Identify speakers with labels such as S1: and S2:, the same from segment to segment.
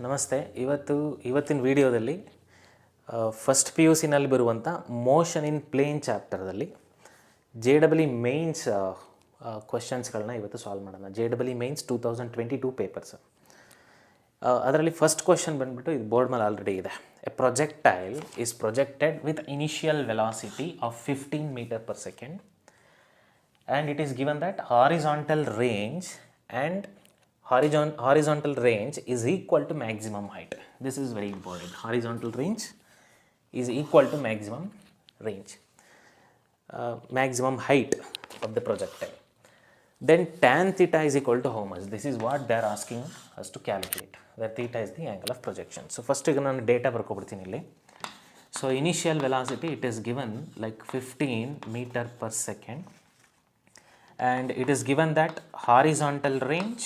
S1: ನಮಸ್ತೆ. ಇವತ್ತಿನ ವಿಡಿಯೋದಲ್ಲಿ ಫಸ್ಟ್ ಪಿ ಯು ಸಿನಲ್ಲಿ ಬರುವಂಥ ಮೋಷನ್ ಇನ್ ಪ್ಲೇನ್ ಚಾಪ್ಟರ್ದಲ್ಲಿ JEE ಮೇನ್ಸ್ ಕ್ವೆಶನ್ಸ್ಗಳನ್ನ ಇವತ್ತು ಸಾಲ್ವ್ ಮಾಡೋಣ. JEE mains 2022 papers. ಅದರಲ್ಲಿ ಫಸ್ಟ್ ಕ್ವೆಶನ್ ಬಂದುಬಿಟ್ಟು ಇದು ಬೋರ್ಡ್ ಮೇಲೆ ಆಲ್ರೆಡಿ ಇದೆ. A projectile is projected with initial velocity of 15 metre per second and it is given that horizontal range and horizontal range is equal to maximum height. This is very important. Horizontal range is equal to maximum range, maximum height of the projectile. Then tan theta is equal to how much? This is what they are asking us to calculate, where theta is the angle of projection. So first ಈಗ ನಾನು data ಬರ್ಕೊಬಿಡ್ತೀನಿ ಇಲ್ಲಿ. So initial velocity it is given like 15 meter per second. And it is given that horizontal range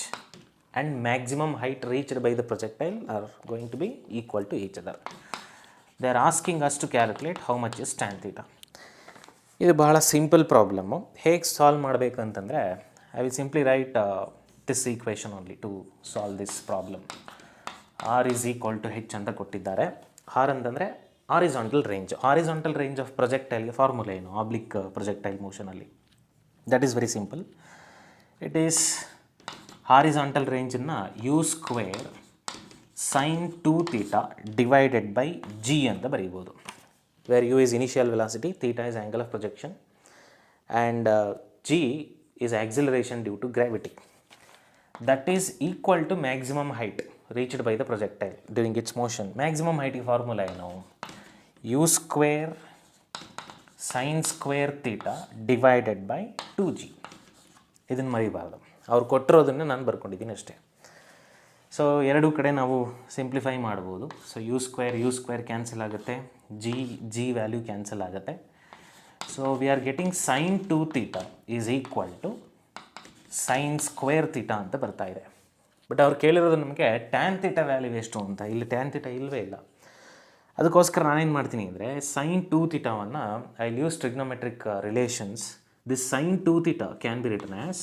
S1: and maximum height reached by the projectile are going to be equal to each other. They are asking us to calculate how much is tan theta. ಇದು ಬಹಳ simple problem. ಹೇಗೆ solve ಮಾಡಬೇಕು ಅಂತಂದರೆ I will simply write this equation only to solve this problem. R is equal to H ಅಂತ ಕೊಟ್ಟಿದ್ದಾರೆ. R ಅಂತಂದರೆ horizontal range. Horizontal range of ಪ್ರೊಜೆಕ್ಟೈಲ್ಗೆ formula ಏನು? ಆಬ್ಲಿಕ್ ಪ್ರೊಜೆಕ್ಟೈಲ್ ಮೋಷನಲ್ಲಿ. That is very simple. It is horizontal range in u square sin 2 theta divided by g anta baribodu, where u is initial velocity, theta is angle of projection, and g is acceleration due to gravity. That is equal to maximum height reached by the projectile during its motion. Maximum height formula ಏನು? u square sin square theta divided by 2g. ಇದನ್ನು ಮರಿಬಾರ್ದು. ಅವ್ರು ಕೊಟ್ಟಿರೋದನ್ನು ನಾನು ಬರ್ಕೊಂಡಿದ್ದೀನಿ ಅಷ್ಟೇ. So ಎರಡೂ ಕಡೆ ನಾವು simplify ಮಾಡ್ಬೋದು. So U square cancel ಆಗುತ್ತೆ, ಜಿ ವ್ಯಾಲ್ಯೂ ಕ್ಯಾನ್ಸಲ್ ಆಗುತ್ತೆ. So we are getting sine 2 theta is equal to sine square theta ಅಂತ ಬರ್ತಾ ಇದೆ. ಬಟ್ ಅವ್ರು ಕೇಳಿರೋದು ನಮಗೆ ಟ್ಯಾನ್ ಥೀಟಾ ವ್ಯಾಲ್ಯೂ ಎಷ್ಟು ಅಂತ. ಇಲ್ಲಿ ಟ್ಯಾನ್ ಥೀಟಾ ಇಲ್ಲವೇ ಇಲ್ಲ. ಅದಕ್ಕೋಸ್ಕರ ನಾನೇನು ಮಾಡ್ತೀನಿ ಅಂದರೆ ಸೈನ್ 2 ಥೀಟಾವನ್ನು I use trigonometric relations. This sine 2 theta can be written as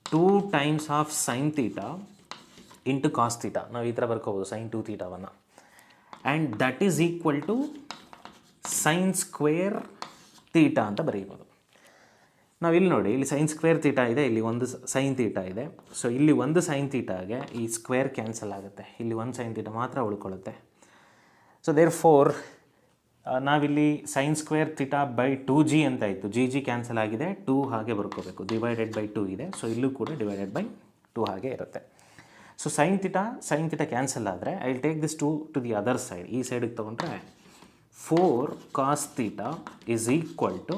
S1: 2 times of sine theta into cos theta. ನಾವು ಈ ಥರ ಬರ್ಕೋಬೋದು ಸೈನ್ 2 ಥೀಟಾವನ್ನು. And that is equal to sine square theta ಅಂತ ಬರೀಬೋದು. ನಾವು ಇಲ್ಲಿ ನೋಡಿ, ಇಲ್ಲಿ ಸೈನ್ ಸ್ಕ್ವೇರ್ ಥೀಟಾ ಇದೆ, ಇಲ್ಲಿ ಒಂದು ಸೈನ್ ಥೀಟಾ ಇದೆ. ಸೊ ಇಲ್ಲಿ ಒಂದು ಸೈನ್ ಥೀಟಾಗೆ ಈ ಸ್ಕ್ವೇರ್ ಕ್ಯಾನ್ಸಲ್ ಆಗುತ್ತೆ, ಇಲ್ಲಿ ಒಂದು ಸೈನ್ ಥೀಟಾ ಮಾತ್ರ ಉಳ್ಕೊಳ್ಳುತ್ತೆ. ಸೊ ದೇರ್ ಫೋರ್ ನಾವಿಲ್ಲಿ sign square theta by 2g ಅಂತ ಇತ್ತು, ಜಿ ಕ್ಯಾನ್ಸಲ್ ಆಗಿದೆ, 2 ಹಾಗೆ ಬರ್ಕೋಬೇಕು, ಡಿವೈಡೆಡ್ ಬೈ 2 ಇದೆ. ಸೊ ಇಲ್ಲೂ ಕೂಡ ಡಿವೈಡೆಡ್ ಬೈ 2 ಹಾಗೆ ಇರುತ್ತೆ. ಸೊ ಸೈನ್ ಥೀಟಾ ಕ್ಯಾನ್ಸಲ್ ಆದರೆ I will take this 2 to the other side. ಈ ಸೈಡಿಗೆ ತೊಗೊಂಡ್ರೆ 4 cos theta is equal to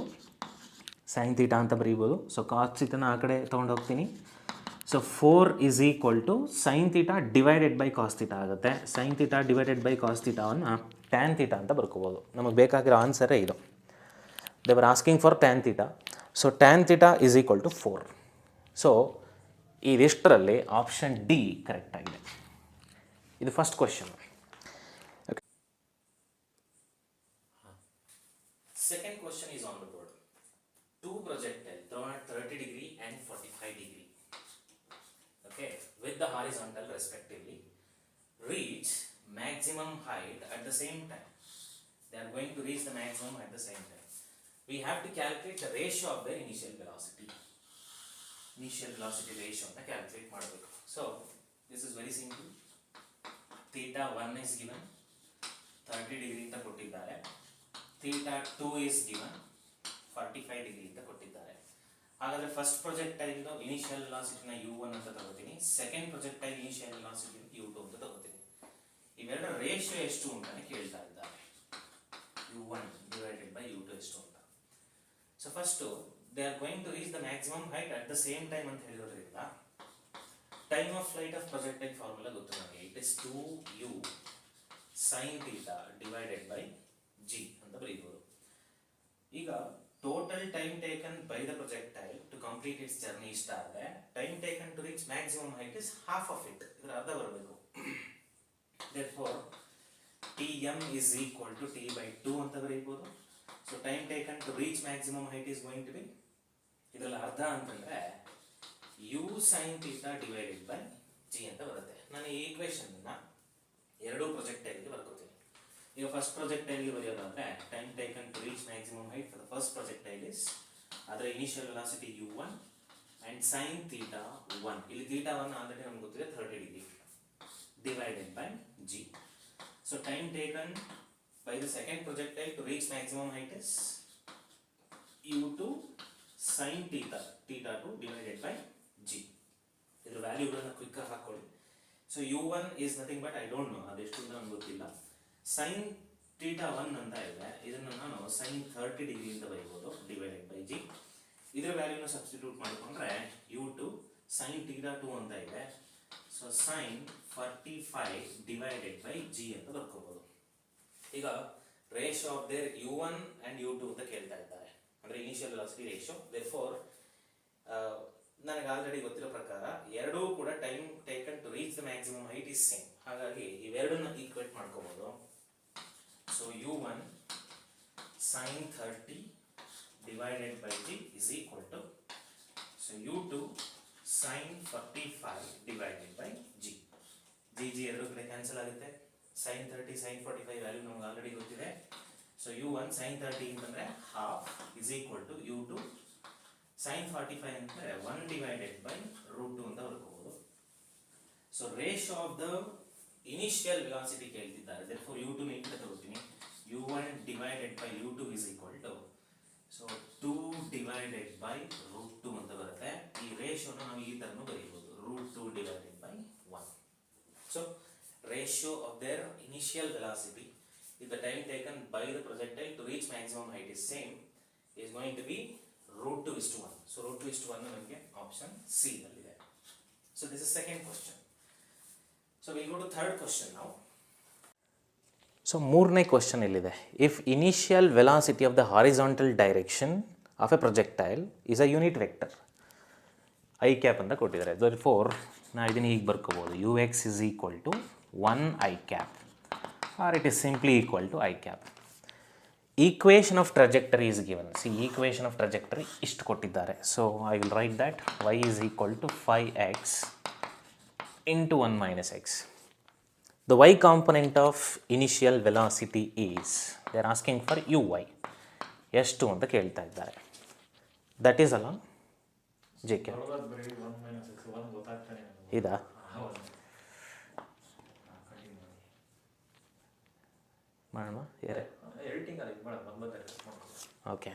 S1: sine theta ಅಂತ ಬರೀಬೋದು. ಸೊ ಕಾಸ್ ಥೀಟಾನ ಆ ಕಡೆ ತೊಗೊಂಡು ಹೋಗ್ತೀನಿ. So 4 is equal to sine theta divided by cos theta ಆಗುತ್ತೆ. Sine theta divided by cos ಥೀಟಾವನ್ನು ಟ್ಯಾನ್ ಥೀಟಾ ಅಂತ ಬರ್ಕೋಬೋದು. ನಮಗೆ ಬೇಕಾಗಿರೋ ಆನ್ಸರೇ ಇದು. They were asking for tan theta. So tan theta is equal to 4. So ಇದಿಷ್ಟರಲ್ಲಿ ಆಪ್ಷನ್ ಡಿ ಕರೆಕ್ಟ್ ಆಗಿದೆ. ಇದು first question. Second question is on the board. 2 projectiles thrown at 30 degree and 45 degree, okay, with the horizontal respectively, reach maximum height at the same time. They are going to reach the maximum at the same time. We have to calculate the ratio of their initial velocity. Initial velocity ratio na calculate ಮಾಡಬೇಕು. So this is very simple. theta 1 is given 30 degree ಅಂತ ಕೊಟ್ಟಿದ್ದಾರೆ. theta 2 is given 45 degree ಅಂತ ಕೊಟ್ಟಿದ್ದಾರೆ. ಹಾಗಾದರೆ first ಪ್ರೊಜೆಕ್ಟೈಲ್ದು initial ವೆಲಾಸಿಟಿನ u1 ಅಂತ ತಗೋತೀನಿ, second projectile initial ವೆಲಾಸಿಟಿನ u2 ಅಂತ ತಗೋತೀನಿ. ಇವೆರಡರ ರೇಷಿಯೋ ಎಷ್ಟು ಅಂತಾನೆ ಕೇಳ್ತಾ ಇದ್ದಾರೆ. u1 ಡಿವೈಡೆಡ್ ಬೈ u2 ಎಷ್ಟು ಅಂತ. So first they are going to reach the maximum height at the same time ಅಂತ ಹೇಳಿರೋದ್ರಿಂದ time of flight of projectile formula ಗೊತ್ತು ನನಗೆ. It is 2u sine theta divided by g ಅಂತ ಬರೀಬೋದು. ಈಗ total time taken by the projectile to complete its journey ಇಷ್ಟ ಆದರೆ time taken to reach maximum height is half of it. ಇದರ ಅರ್ಧ ಬರಬೇಕು. therefore tm is equal to t by 2 ಅಂತ ಬರೀಬೋದು. so time taken to reach maximum height is going to be, ಇದರಲ್ಲಿ ಅರ್ಧ ಅಂತಂದ್ರೆ u sin theta divided by g ಅಂತ ಬರುತ್ತೆ. ನಾನು ನಾನು ಈ ಈಕ್ವೇಷನ್ನ ಎರಡೂ ಪ್ರೊಜೆಕ್ಟೈಲ್ಗೆ ಬರ್ಕೋತೀನಿ. ಈಗ ಫಸ್ಟ್ ಪ್ರೊಜೆಕ್ಟೈಲ್ಗೆ ಬರೆಯೋದಾದರೆ time taken to reach maximum height for the first projectile is ಅದರ initial velocity u1 and sine theta 1. ಇಲ್ಲಿ ಥೀಟಾ 1 ಆಲ್ರೆಡಿ ನಮ್ಗೆ ಗೊತ್ತಿದೆ 30 degree divided by g. So time taken by the second projectile to reach maximum height is u2 sin theta 2 divided by g. ಇದರ ವ್ಯಾಲ್ಯೂಗಳನ್ನು quick ಆಗಿ ಹಾಕೊಳ್ಳಿ. So u1 is nothing but I don't know, ಅದೆಷ್ಟು ಅಂತ ನನಗೆ ಗೊತ್ತಿಲ್ಲ. sin theta 1 ಅಂತ ಇದೆ, ಇದನ್ನು ನಾನು sin 30 ಡಿಗ್ರಿ ಅಂತ ಬರೀಬಹುದು divided by g. ಇದರ ವ್ಯಾಲ್ಯೂನ ಸಬ್ಸ್ಟಿಟ್ಯೂಟ್ ಮಾಡಿಕೊಂಡ್ರೆ u2 sin theta 2 ಅಂತ ಇದೆ. So sin 45 divided by g ಅಂತ ಬರ್ಕೋಬಹುದು. ಈಗ ratio of there u1 and u2 ಅಂತ ಕೇಳ್ತಾ ಇದ್ದಾರೆ, ಅಂದರೆ ಇನಿಷಿಯಲ್ ವೆಲಾಸಿಟಿ ರೇಷಿಯೋ. ದೇರ್ಫೋರ್ ನನಗೆ ಆಲ್ರೆಡಿ ಗೊತ್ತಿರೋ ಪ್ರಕಾರ ಎರಡೂ ಕೂಡ time taken to reach the maximum height is same. ಹಾಗಾಗಿ ಇವೆರಡನ್ನ ಈಕ್ವೇಟ್ ಮಾಡ್ಕೋಬಹುದು. So u1 sin 30 divided by g is equal to so u2 sin 45 divided by g. g ಎರಡು ಕಡೆ ಕ್ಯಾನ್ಸಲ್ ಆಗುತ್ತೆ. sin 30 sin 45 ವ್ಯಾಲ್ಯೂ ನಮಗೆ ಆಲ್ರೆಡಿ ಗೊತ್ತಿದೆ. So u1 sin 30 ಅಂತಂದ್ರೆ half is equal to u2 sin 45 ಅಂದ್ರೆ 1 divided by √2 ಅಂತ ಬರ್ಕೋಬಹುದು. So ratio of the initial velocity ಕೇಳ್ತಿದ್ದಾರೆ. therefore u2 ನ ಈ ಕಡೆ ತಗೋತೀನಿ. u1 divided by u2 is equal to so 2 divided by √2 ಅಂತ ಬರುತ್ತೆ. ಈ ರೇಷಿಯೋನ ನಾವು ಈ ತರನು ಬರೀಬಹುದು, √2 divided by 1. So ratio of their initial velocity if the time taken by the projectile to reach maximum height is same is going to be √2:1. So √2:1 ನಮಗೆ option C ನಲ್ಲಿದೆ. So this is second question. So we'll go to third question now. So ಮೂರನೇ question ಇಲ್ಲಿದೆ. If initial velocity of the horizontal direction of a projectile is a unit vector I cap ಅಂತ ಕೊಟ್ಟಿದ್ದಾರೆ. therefore ನಾವು ಇದನ್ನು ಹೀಗೆ ಬರ್ಕೋಬೋದು, ux is equal to 1 i cap or it is simply equal to i cap. Equation of trajectory is given. See, equation of trajectory ಇಷ್ಟು ಕೊಟ್ಟಿದ್ದಾರೆ. So I will write that y is equal to 5x into 1 minus x. The y component of initial velocity is, they are asking for uy. ಎಷ್ಟು ಅಂತ ಕೇಳ್ತಾ ಇದ್ದಾರೆ. That is along j cap. ಇದಾ ಮಾಡೋಣ okay.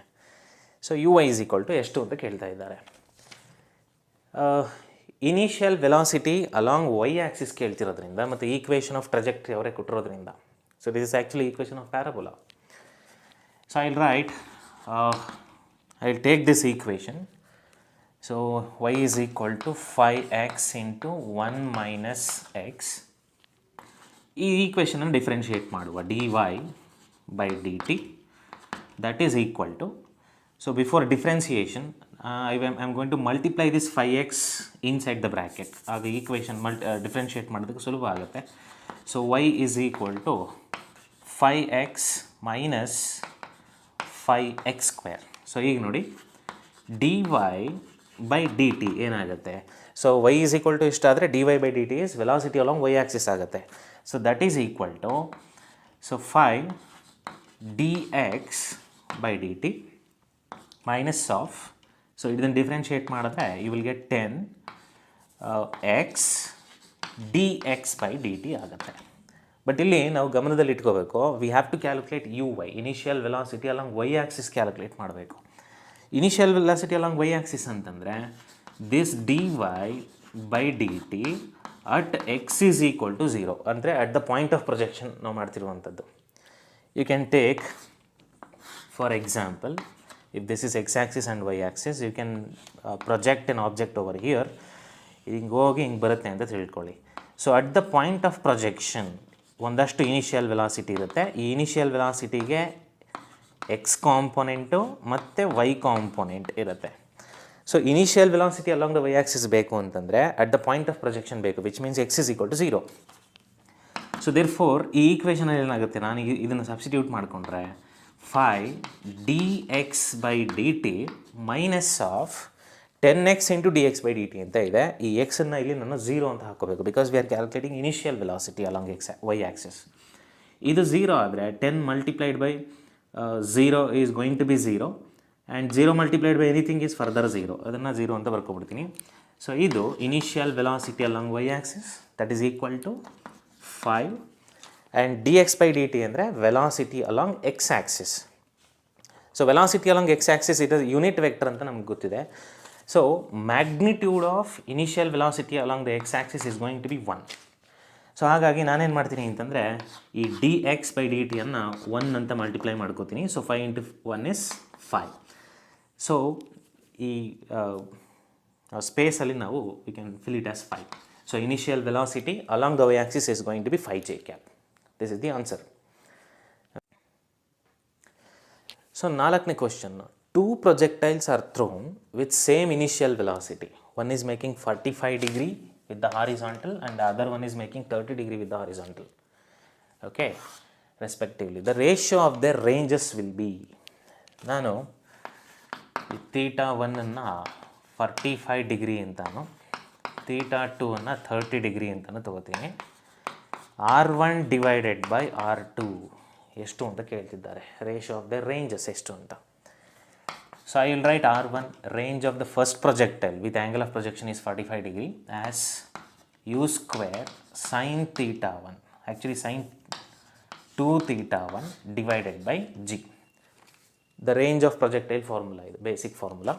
S1: So U I is equal to ಎಷ್ಟು ಅಂತ ಕೇಳ್ತಾ ಇದ್ದಾರೆ. Initial velocity along Y axis ಕೇಳ್ತಿರೋದ್ರಿಂದ ಮತ್ತು ಈಕ್ವೇಷನ್ ಆಫ್ ಟ್ರಜೆಕ್ಟ್ರಿ ಅವರೇ ಕೊಟ್ಟಿರೋದ್ರಿಂದ, so this is actually equation of parabola. So I will write, I will take this equation. ಸೊ y is equal to 5x into 1 minus x. ಈ ಈಕ್ವೇಷನನ್ನು differentiate ಮಾಡುವ, dy by dt that is equal to, so before differentiation I am going to multiply this 5x inside the bracket. ಆಗ equation differentiate ಮಾಡೋದಕ್ಕೆ ಸುಲಭ ಆಗುತ್ತೆ. So y is equal to 5x minus 5x square. So ಈಗ ನೋಡಿ dy by dt ಏನಾಗುತ್ತೆ. So y is equal to ಇಷ್ಟಾದರೆ dy by dt is velocity along y axis ಆಗುತ್ತೆ. So that is equal to, so 5 dx by dt minus of, so ಇದನ್ನು differentiate ಮಾಡಿದ್ರೆ you will get 10 x dx by dt ಆಗುತ್ತೆ. But ಇಲ್ಲಿ ನಾವು ಗಮನದಲ್ಲಿ ಇಟ್ಕೋಬೇಕು, we have to calculate U Y, initial velocity along Y axis calculate ಮಾಡಬೇಕು. Initial velocity along Y axis ಅಂತಂದರೆ this D Y by D T at X is equal to 0, ಅಂದರೆ at the point of projection ನಾವು ಮಾಡ್ತಿರುವಂಥದ್ದು. You can take for example, if this is x axis and y axis, you can project an object over here. ಹಿಂಗೆ ಹೋಗಿ ಹಿಂಗೆ ಬರುತ್ತೆ ಅಂತ ತಿಳ್ಕೊಳ್ಳಿ. So at the point of projection ಒಂದಷ್ಟು initial velocity ಇರುತ್ತೆ. ಈ ಇನಿಷಿಯಲ್ ವೆಲಾಸಿಟಿಗೆ ಎಕ್ಸ್ ಕಾಂಪೊನೆಂಟು ಮತ್ತು ವೈ ಕಾಂಪೊನೆಂಟ್ ಇರುತ್ತೆ. So initial velocity along the y axis ಬೇಕು ಅಂತಂದರೆ at the point of projection ಬೇಕು, which means x is equal to 0. So therefore ಈ ಈಕ್ವೇಷನಲ್ಲಿ ಏನಾಗುತ್ತೆ, ನಾನು ಇದನ್ನು ಸಬ್ಸ್ಟಿಟ್ಯೂಟ್ ಮಾಡಿಕೊಂಡ್ರೆ 5 dx by dt minus of 10x into dx by dt ಅಂತ ಇದೆ. ಈ ಎಕ್ಸನ್ನು ಇಲ್ಲಿ ನಾನು 0 ಅಂತ ಹಾಕೋಬೇಕು, because we are calculating initial velocity along Y axis. ಇದು 0 ಆದರೆ 10 multiplied by 0 is going to be 0 and 0 multiplied by anything is further 0. ಅದನ್ನು 0 ಅಂತ ಬರ್ಕೊಬಿಡ್ತೀನಿ. ಸೊ ಇದು initial velocity along Y axis, that is equal to 5 and dx by dt ಅಂದರೆ velocity along X axis. So velocity along X axis ಇದು unit vector ಅಂತ ನಮ್ಗೆ ಗೊತ್ತಿದೆ. So magnitude of initial velocity along the X axis is going to be 1. So ಹಾಗಾಗಿ ನಾನೇನು ಮಾಡ್ತೀನಿ ಅಂತಂದರೆ ಈ dx ಬೈ dt ಅನ್ನು 1 ಅಂತ ಮಲ್ಟಿಪ್ಲೈ ಮಾಡ್ಕೋತೀನಿ. So 5 into 1 is 5. ಸೊ ಈ ಸ್ಪೇಸಲ್ಲಿ ನಾವು we can fill it as 5. So initial velocity along the Y axis is going to be 5 j cap. This is the answer. So 4ನೇ question. 2 projectiles are thrown with same initial velocity. One is making 45 degree with the horizontal and the other one is making 30 degree with the horizontal. Okay, respectively. The ratio of their ranges will be, ನಾನು theta 1 ಅನ್ನು 45 degree ಅಂತಾನು theta 2 ಅನ್ನು 30 degree ಅಂತಾನು ತಗೋತೀನಿ. R1 divided by R2 ಎಷ್ಟು ಅಂತ ಕೇಳ್ತಿದ್ದಾರೆ. Ratio of the ranges ಎಷ್ಟು ಅಂತ. So I will write R1, range of the first projectile with angle of projection is 45 degree as u square sin theta 1, actually sin 2 theta 1 divided by g. The range of projectile formula, the basic formula,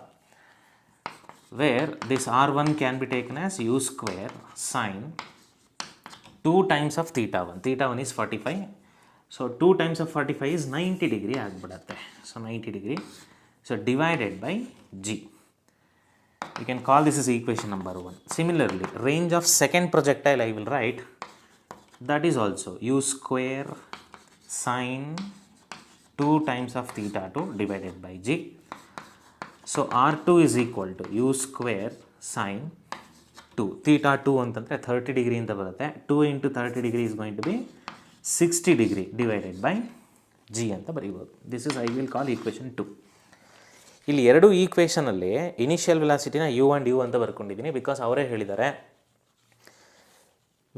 S1: where this R1 can be taken as u square sin 2 times of theta 1. Theta 1 is 45. So 2 times of 45 is 90 degree ಆಗಿಬಿಡುತ್ತೆ. So 90 degree. So divided by g. You can call this as equation number 1. Similarly, range of second projectile I will write, that is also u square sin 2 times of theta 2 divided by g. So R2 is equal to u square sin 2. Theta 2 ಅಂತಂದರೆ 30 degree ಅಂತ ಬರುತ್ತೆ. 2 into 30 degree is going to be 60 degree divided by g ಅಂತ ಬರೀಬೋದು. This is I will call equation 2. ಇಲ್ಲಿ ಎರಡು ಈಕ್ವೇಷನಲ್ಲಿ initial ವೆಲಾಸಿಟಿನ u and u ಅಂತ ಬರ್ಕೊಂಡಿದ್ದೀನಿ, ಬಿಕಾಸ್ ಅವರೇ ಹೇಳಿದ್ದಾರೆ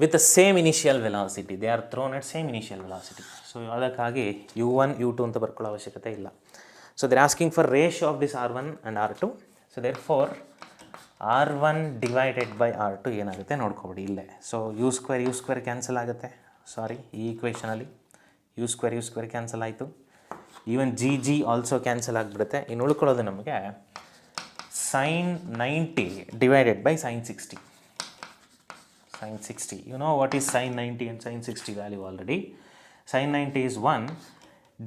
S1: with the same initial velocity, they are thrown at same initial velocity. So ಅದಕ್ಕಾಗಿ u1 u2 ಅಂತ ಬರ್ಕೊಳ್ಳೋ ಅವಶ್ಯಕತೆ ಇಲ್ಲ. So they're asking for ratio of this R1 and R2. So therefore R1 divided by R2 ಏನಾಗುತ್ತೆ ನೋಡ್ಕೊಬಿಡಿ ಇಲ್ಲೇ. So u square cancel ಆಗುತ್ತೆ. ಸಾರಿ, ಈ ಈಕ್ವೇಷನಲ್ಲಿ u square cancel ಆಯಿತು. ಈವನ್ ಜಿ ಆಲ್ಸೋ ಕ್ಯಾನ್ಸಲ್ ಆಗಿಬಿಡುತ್ತೆ. ಇನ್ನು ಉಳ್ಕೊಳ್ಳೋದು ನಮಗೆ sin 90 divided by sin 60. sin 60, you know what is sin 90 and sin 60 value already. sin 90 is 1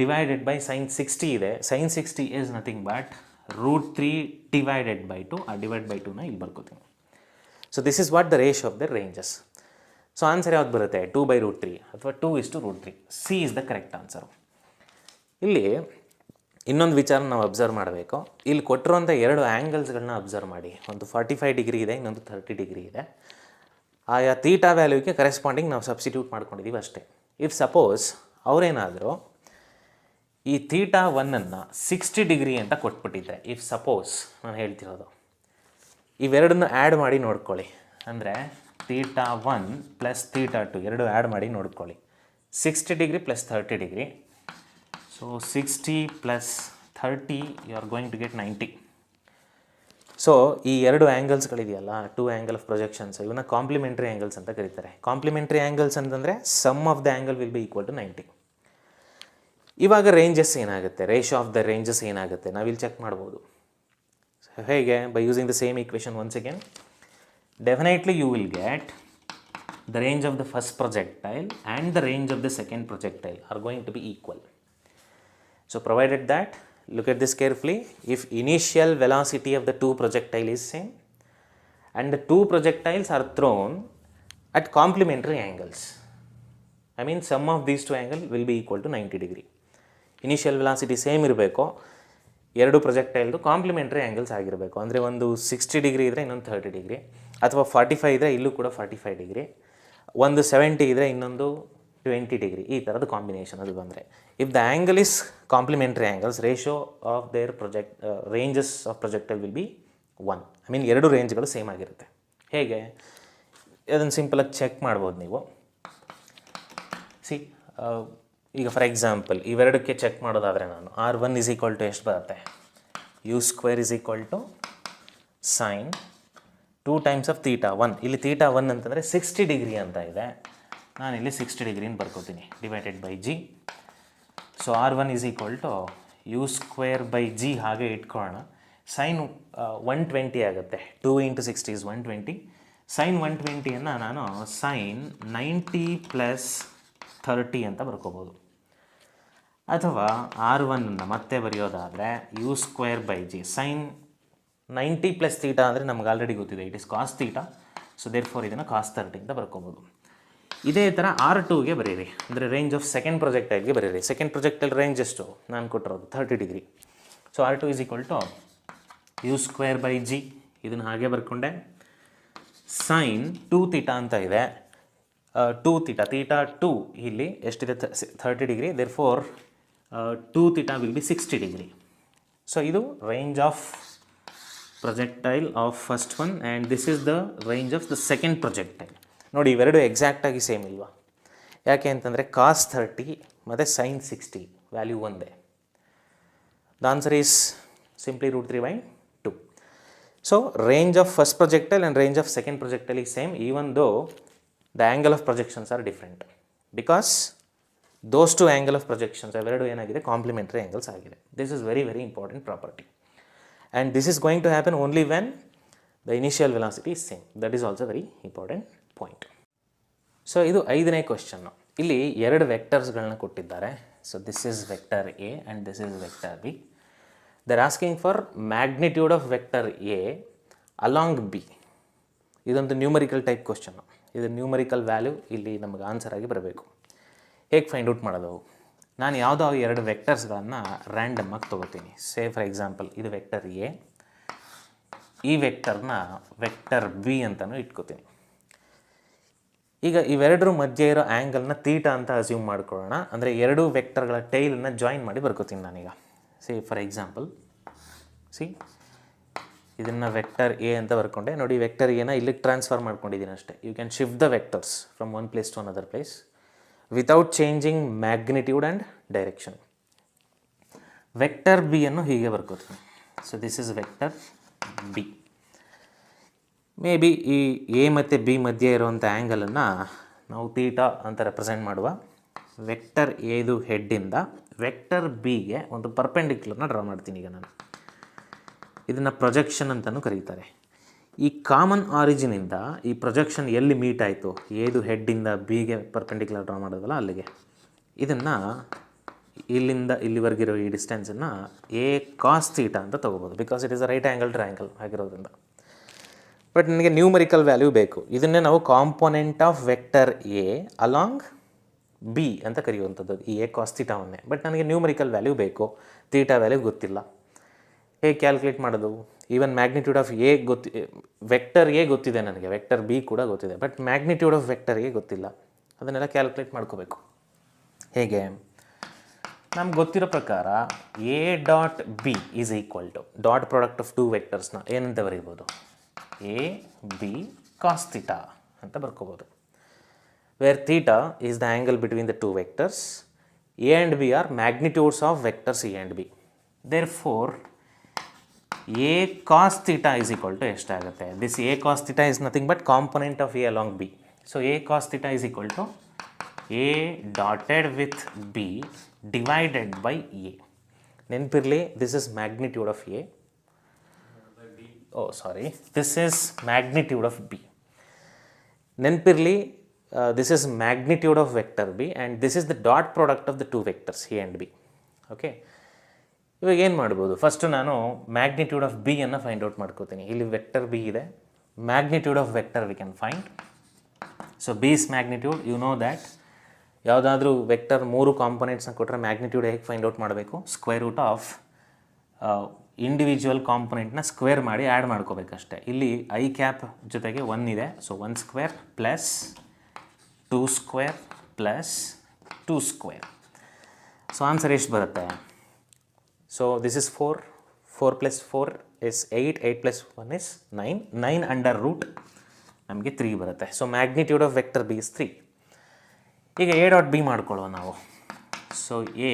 S1: divided by sin 60 ಇದೆ. sin 60 is nothing but √3 divided by 2. ಆ divide by 2ನ ಇಲ್ಲಿ ಬರ್ಕೋತೀನಿ. So this is what the ratio of the ranges. So answer ಯಾವ್ದು ಬರುತ್ತೆ? 2/√3 ಅಥವಾ 2:√3. C is the correct answer. ಇಲ್ಲಿ ಇನ್ನೊಂದು ವಿಚಾರ ನಾವು ಅಬ್ಸರ್ವ್ ಮಾಡಬೇಕು. ಇಲ್ಲಿ ಕೊಟ್ಟಿರುವಂಥ ಎರಡು ಆ್ಯಂಗಲ್ಸ್ಗಳನ್ನ ಅಬ್ಸರ್ವ್ ಮಾಡಿ. ಒಂದು 45 ಡಿಗ್ರಿ ಇದೆ, ಇನ್ನೊಂದು 30 ಡಿಗ್ರಿ ಇದೆ. ಆಯಾ ತೀಟಾ ವ್ಯಾಲ್ಯೂಗೆ ಕರೆಸ್ಪಾಂಡಿಂಗ್ ನಾವು ಸಬ್ಸ್ಟಿಟ್ಯೂಟ್ ಮಾಡ್ಕೊಂಡಿದ್ದೀವಿ ಅಷ್ಟೇ. ಇಫ್ ಸಪೋಸ್ ಅವರೇನಾದರೂ ಈ ಥೀಟಾ 1ಅನ್ನು 60 ಡಿಗ್ರಿ ಅಂತ ಕೊಟ್ಬಿಟ್ಟಿದ್ರೆ, ಇಫ್ ಸಪೋಸ್ ನಾನು ಹೇಳ್ತಿರೋದು, ಇವೆರಡನ್ನು ಆ್ಯಡ್ ಮಾಡಿ ನೋಡ್ಕೊಳ್ಳಿ. ಅಂದರೆ ಥೀಟಾ 1 ಪ್ಲಸ್ ಥೀಟಾ 2 ಎರಡು ಆ್ಯಡ್ ಮಾಡಿ ನೋಡ್ಕೊಳ್ಳಿ. 60 degree plus 30 degree. So 60 plus 30 you are going to get 90. So ಈ ಎರಡು ಆ್ಯಂಗಲ್ಸ್ಗಳಿದೆಯಲ್ಲ, 2 ಆ್ಯಂಗಲ್ ಆಫ್ ಪ್ರೊಜೆಕ್ಷನ್ಸ್, ಇವನ್ನ ಕಾಂಪ್ಲಿಮೆಂಟ್ರಿ ಆ್ಯಂಗಲ್ಸ್ ಅಂತ ಕರೀತಾರೆ. ಕಾಂಪ್ಲಿಮೆಂಟ್ರಿ ಆ್ಯಂಗಲ್ಸ್ ಅಂತಂದರೆ sum of the angle will be equal to 90. ಇವಾಗ ರೇಂಜಸ್ ಏನಾಗುತ್ತೆ, ರೇಷಿಯೋ ಆಫ್ ದ ರೇಂಜಸ್ ಏನಾಗುತ್ತೆ ನಾವಿಲ್ಲಿ ಚೆಕ್ ಮಾಡ್ಬೋದು. ಹೇಗೆ? By using the same equation once again. Definitely you will get the range of the first projectile and the range of the second projectile are going to be equal. So provided that, look at this carefully, if initial velocity of the two projectile is same and the two projectiles are thrown at complementary angles, I mean sum of these two angles will be equal to 90 degree. Initial velocity same ಇರಬೇಕು, ಎರಡು ಪ್ರೊಜೆಕ್ಟೈಲ್ದು complementary angles ಆಗಿರಬೇಕು. ಅಂದರೆ ಒಂದು 60 degree ಇದ್ದರೆ ಇನ್ನೊಂದು 30 degree, ಅಥವಾ 45 ಇದ್ದರೆ ಇಲ್ಲೂ ಕೂಡ 45 ಡಿಗ್ರಿ, ಒಂದು 70 ಇದ್ದರೆ ಇನ್ನೊಂದು 20 ಡಿಗ್ರಿ, ಈ ಥರದ ಕಾಂಬಿನೇಷನ್ ಅದು ಬಂದರೆ. If the angle is complementary angles, ratio of their ranges of projectile will be 1. I mean ಎರಡು ರೇಂಜ್ಗಳು ಸೇಮ್ ಆಗಿರುತ್ತೆ. ಹೇಗೆ ಅದನ್ನು ಸಿಂಪಲಾಗಿ ಚೆಕ್ ಮಾಡ್ಬೋದು ನೀವು. ಸಿ ಈಗ ಫಾರ್ ಎಕ್ಸಾಂಪಲ್ ಇವೆರಡಕ್ಕೆ ಚೆಕ್ ಮಾಡೋದಾದರೆ ನಾನು R1 = ಎಷ್ಟು ಬರುತ್ತೆ, u² = ಸೈನ್ 2 ಟೈಮ್ಸ್ ಆಫ್ θ1. ಇಲ್ಲಿ θ1 ಅಂತಂದರೆ 60 ಡಿಗ್ರಿ ಅಂತ ಇದೆ, ನಾನಿಲ್ಲಿ 60 ಡಿಗ್ರಿನ ಬರ್ಕೋತೀನಿ, divided by g. So R1 = u²/g ಹಾಗೆ ಇಟ್ಕೊಳ್ಳೋಣ. ಸೈನ್ 120 ಆಗುತ್ತೆ, 2 × 60 = 120. ಸೈನ್ 120ಯನ್ನು ನಾನು ಸೈನ್ 90 + 30 ಅಂತ ಬರ್ಕೋಬೋದು. ಅಥವಾ R1 ಮತ್ತೆ ಬರೆಯೋದಾದರೆ u²/g. ಸೈನ್ 90 + θ ಅಂದರೆ ನಮ್ಗೆ ಆಲ್ರೆಡಿ ಗೊತ್ತಿದೆ, it is cos θ. So therefore ಇದನ್ನು ಕಾಸ್ 30 ಅಂತ ಬರ್ಕೋಬೋದು. ಇದೇ ಥರ R2ಗೆ ಬರೀರಿ, ಅಂದರೆ ರೇಂಜ್ ಆಫ್ ಸೆಕೆಂಡ್ ಪ್ರೊಜೆಕ್ಟೈಲ್ಗೆ ಬರೀರಿ. ಸೆಕೆಂಡ್ ಪ್ರೊಜೆಕ್ಟೈಲ್ ರೇಂಜ್ ಎಷ್ಟು ನಾನು ಕೊಟ್ಟಿರೋದು 30 ಡಿಗ್ರಿ. So R2 = u²/g. ಇದನ್ನು ಹಾಗೆ ಬರ್ಕೊಂಡೆ. ಸೈನ್ 2θ ಅಂತ ಇದೆ, 2θ, θ2 ಇಲ್ಲಿ ಎಷ್ಟಿದೆ 30 degree, therefore 2θ will be 60 degree. So ಇದು range of projectile of first one and this is the range of the second projectile. ನೋಡಿ ಇವೆರಡು ಎಕ್ಸಾಕ್ಟಾಗಿ ಸೇಮ್ ಇಲ್ವಾ? ಯಾಕೆ ಅಂತಂದರೆ ಕಾಸ್ 30 ಮತ್ತು ಸೈನ್ 60 ವ್ಯಾಲ್ಯೂ ಒಂದೇ. The answer is simply √3/2. So range of first projectile and range of second projectile is same, even though the angle of projections are different, because those two angle of projections ಅವೆರಡು ಏನಾಗಿದೆ, complementary angles ಆಗಿದೆ. This is very very important property. And this is going to happen only when the initial velocity is same. That is also very important point. So ಇದು 5ನೇ question. ಇಲ್ಲಿ ಎರಡು ವೆಕ್ಟರ್ಸ್ಗಳನ್ನ ಕೊಟ್ಟಿದ್ದಾರೆ. So this is vector A and this is vector B. They're asking for magnitude of vector A along B. ಇದೊಂದು numerical type question. ಇದು numerical value ಇಲ್ಲಿ ನಮಗೆ ಆನ್ಸರ್ ಆಗಿ ಬರಬೇಕು. ಹೇಗೆ ಫೈಂಡ್ ಔಟ್ ಮಾಡೋದು? ನಾನು ಯಾವುದೋ ಎರಡು ವೆಕ್ಟರ್ಸ್ಗಳನ್ನು ರ್ಯಾಂಡಮ್ ಆಗಿ ತೊಗೋತೀನಿ. ಸೇ ಫಾರ್ ಎಕ್ಸಾಂಪಲ್ ಇದು ವೆಕ್ಟರ್ ಎ, ಈ ವೆಕ್ಟರ್ನ ವೆಕ್ಟರ್ ಬಿ ಅಂತಲೂ ಇಟ್ಕೋತೀನಿ. ಈಗ ಇವೆರಡರ ಮಧ್ಯೆ ಇರೋ ಆ್ಯಂಗಲ್ನ θ ಅಂತ ಅಸ್ಯೂಮ್ ಮಾಡ್ಕೊಳ್ಳೋಣ. ಅಂದರೆ ಎರಡು ವೆಕ್ಟರ್ಗಳ ಟೈಲನ್ನು ಜಾಯಿನ್ ಮಾಡಿ ಬರ್ಕೋತೀನಿ ನಾನೀಗ. ಸೇ ಫಾರ್ ಎಕ್ಸಾಂಪಲ್ ಇದನ್ನು ವೆಕ್ಟರ್ ಎ ಅಂತ ಬರ್ಕೊಂಡೆ. ನೋಡಿ ವೆಕ್ಟರ್ ಎನ ಇಲ್ಲಿಗೆ ಟ್ರಾನ್ಸ್ಫರ್ ಮಾಡ್ಕೊಂಡಿದ್ದೀನಿ ಅಷ್ಟೇ. You can shift the vectors from one place to another place without changing magnitude and direction. Vector B ಅನ್ನು ಹೀಗೆ ಬರ್ಕೋತೀನಿ. So this is vector B. Maybe ಈ ಎ ಮತ್ತು ಬಿ ಮಧ್ಯೆ ಇರುವಂಥ ಆ್ಯಂಗಲನ್ನು ನಾವು θ ಅಂತ ರೆಪ್ರೆಸೆಂಟ್ ಮಾಡುವ. ವೆಕ್ಟರ್ ಎದು ಹೆಡ್ಡಿಂದ ವೆಕ್ಟರ್ ಬಿಗೆ ಒಂದು ಪರ್ಪೆಂಡಿಕ್ಯುಲರ್ನ ಡ್ರಾ ಮಾಡ್ತೀನಿ ಈಗ ನಾನು. ಇದನ್ನು ಪ್ರೊಜೆಕ್ಷನ್ ಅಂತಲೂ ಕರೀತಾರೆ. ಈ ಕಾಮನ್ ಆರಿಜಿನಿಂದ ಈ ಪ್ರೊಜೆಕ್ಷನ್ ಎಲ್ಲಿ ಮೀಟ್ ಆಯಿತು, ಏದು ಹೆಡ್ಡಿಂದ ಬಿಗೆ ಪರ್ಪೆಂಡಿಕ್ಯುಲರ್ ಡ್ರಾ ಮಾಡೋದಲ್ಲ ಅಲ್ಲಿಗೆ, ಇದನ್ನು ಇಲ್ಲಿಂದ ಇಲ್ಲಿವರೆಗಿರೋ ಈ ಡಿಸ್ಟೆನ್ಸನ್ನು ಎ ಕಾಸ್ θ ಅಂತ ತೊಗೋಬೋದು, because it is a right angle triangle ಆಗಿರೋದ್ರಿಂದ. ಬಟ್ ನನಗೆ ನ್ಯೂಮರಿಕಲ್ ವ್ಯಾಲ್ಯೂ ಬೇಕು. ಇದನ್ನೇ ನಾವು component of vector A along B ಅಂತ ಕರೆಯುವಂಥದ್ದು, ಈ ಎ ಕಾಸ್ θವನ್ನೇ. ಬಟ್ ನನಗೆ ನ್ಯೂಮರಿಕಲ್ ವ್ಯಾಲ್ಯೂ ಬೇಕು, θ ವ್ಯಾಲ್ಯೂ ಗೊತ್ತಿಲ್ಲ. ಹೇಗೆ ಕ್ಯಾಲ್ಕುಲೇಟ್ ಮಾಡೋದು? Even magnitude of A vector A ಗೊತ್ತಿದೆ ನನಗೆ, ವೆಕ್ಟರ್ ಬಿ ಕೂಡ ಗೊತ್ತಿದೆ, but magnitude of vector A ಗೊತ್ತಿಲ್ಲ. ಅದನ್ನೆಲ್ಲ ಕ್ಯಾಲ್ಕುಲೇಟ್ ಮಾಡ್ಕೋಬೇಕು. ಹೇಗೆ? ನಮ್ಗೆ ಗೊತ್ತಿರೋ ಪ್ರಕಾರ A dot B is equal to dot product of two ವೆಕ್ಟರ್ಸ್ನ ಏನಂತ ಬರೀಬೋದು, ಎ ಬಿ ಕಾಸ್ θ ಅಂತ ಬರ್ಕೋಬೋದು. Where θ is the angle between the two vectors. A and B are magnitudes of vectors A and B. Therefore A cos θ is equal to ಎಷ್ಟಾಗುತ್ತೆ? This A cos θ is nothing but component of A along B. So A cos θ is equal to A dotted with B divided by A. ನೆನಪಿರಲಿ, this is magnitude of A. This is magnitude of B. ನೆನಪಿರಲಿ, this is magnitude of vector B and this is the dot product of the two vectors A and B. Okay, ಇವಾಗ ಏನು ಮಾಡ್ಬೋದು? First ನಾನು magnitude of B ಅನ್ನು find out ಮಾಡ್ಕೋತೀನಿ. ಇಲ್ಲಿ vector B ಇದೆ, magnitude of vector we can find. So B is magnitude, you know that. ಯಾವುದಾದ್ರೂ vector 3 ಕಾಂಪೊನೆಂಟ್ಸ್ನ ಕೊಟ್ಟರೆ ಮ್ಯಾಗ್ನಿಟ್ಯೂಡ್ ಹೇಗೆ ಫೈಂಡ್ ಔಟ್ ಮಾಡಬೇಕು? ಸ್ಕ್ವೇರ್ ರೂಟ್ ಆಫ್ ಇಂಡಿವಿಜುವಲ್ ಕಾಂಪೊನೆಂಟ್ನ ಸ್ಕ್ವೇರ್ ಮಾಡಿ ಆ್ಯಡ್ ಮಾಡ್ಕೋಬೇಕಷ್ಟೆ. ಇಲ್ಲಿ ಐ ಕ್ಯಾಪ್ ಜೊತೆಗೆ 1 ಇದೆ. So 1 square plus 2 square plus 2 square. So answer ಎಷ್ಟು ಬರುತ್ತೆ? So this is 4, 4 + 4 is 8, 8 + 1 is 9, 9 under root ನಮಗೆ 3 ಬರುತ್ತೆ. So magnitude of vector B is 3. ಈಗ ಎ ಡಾಟ್ ಬಿ ಮಾಡ್ಕೊಳ್ಳುವ ನಾವು. So A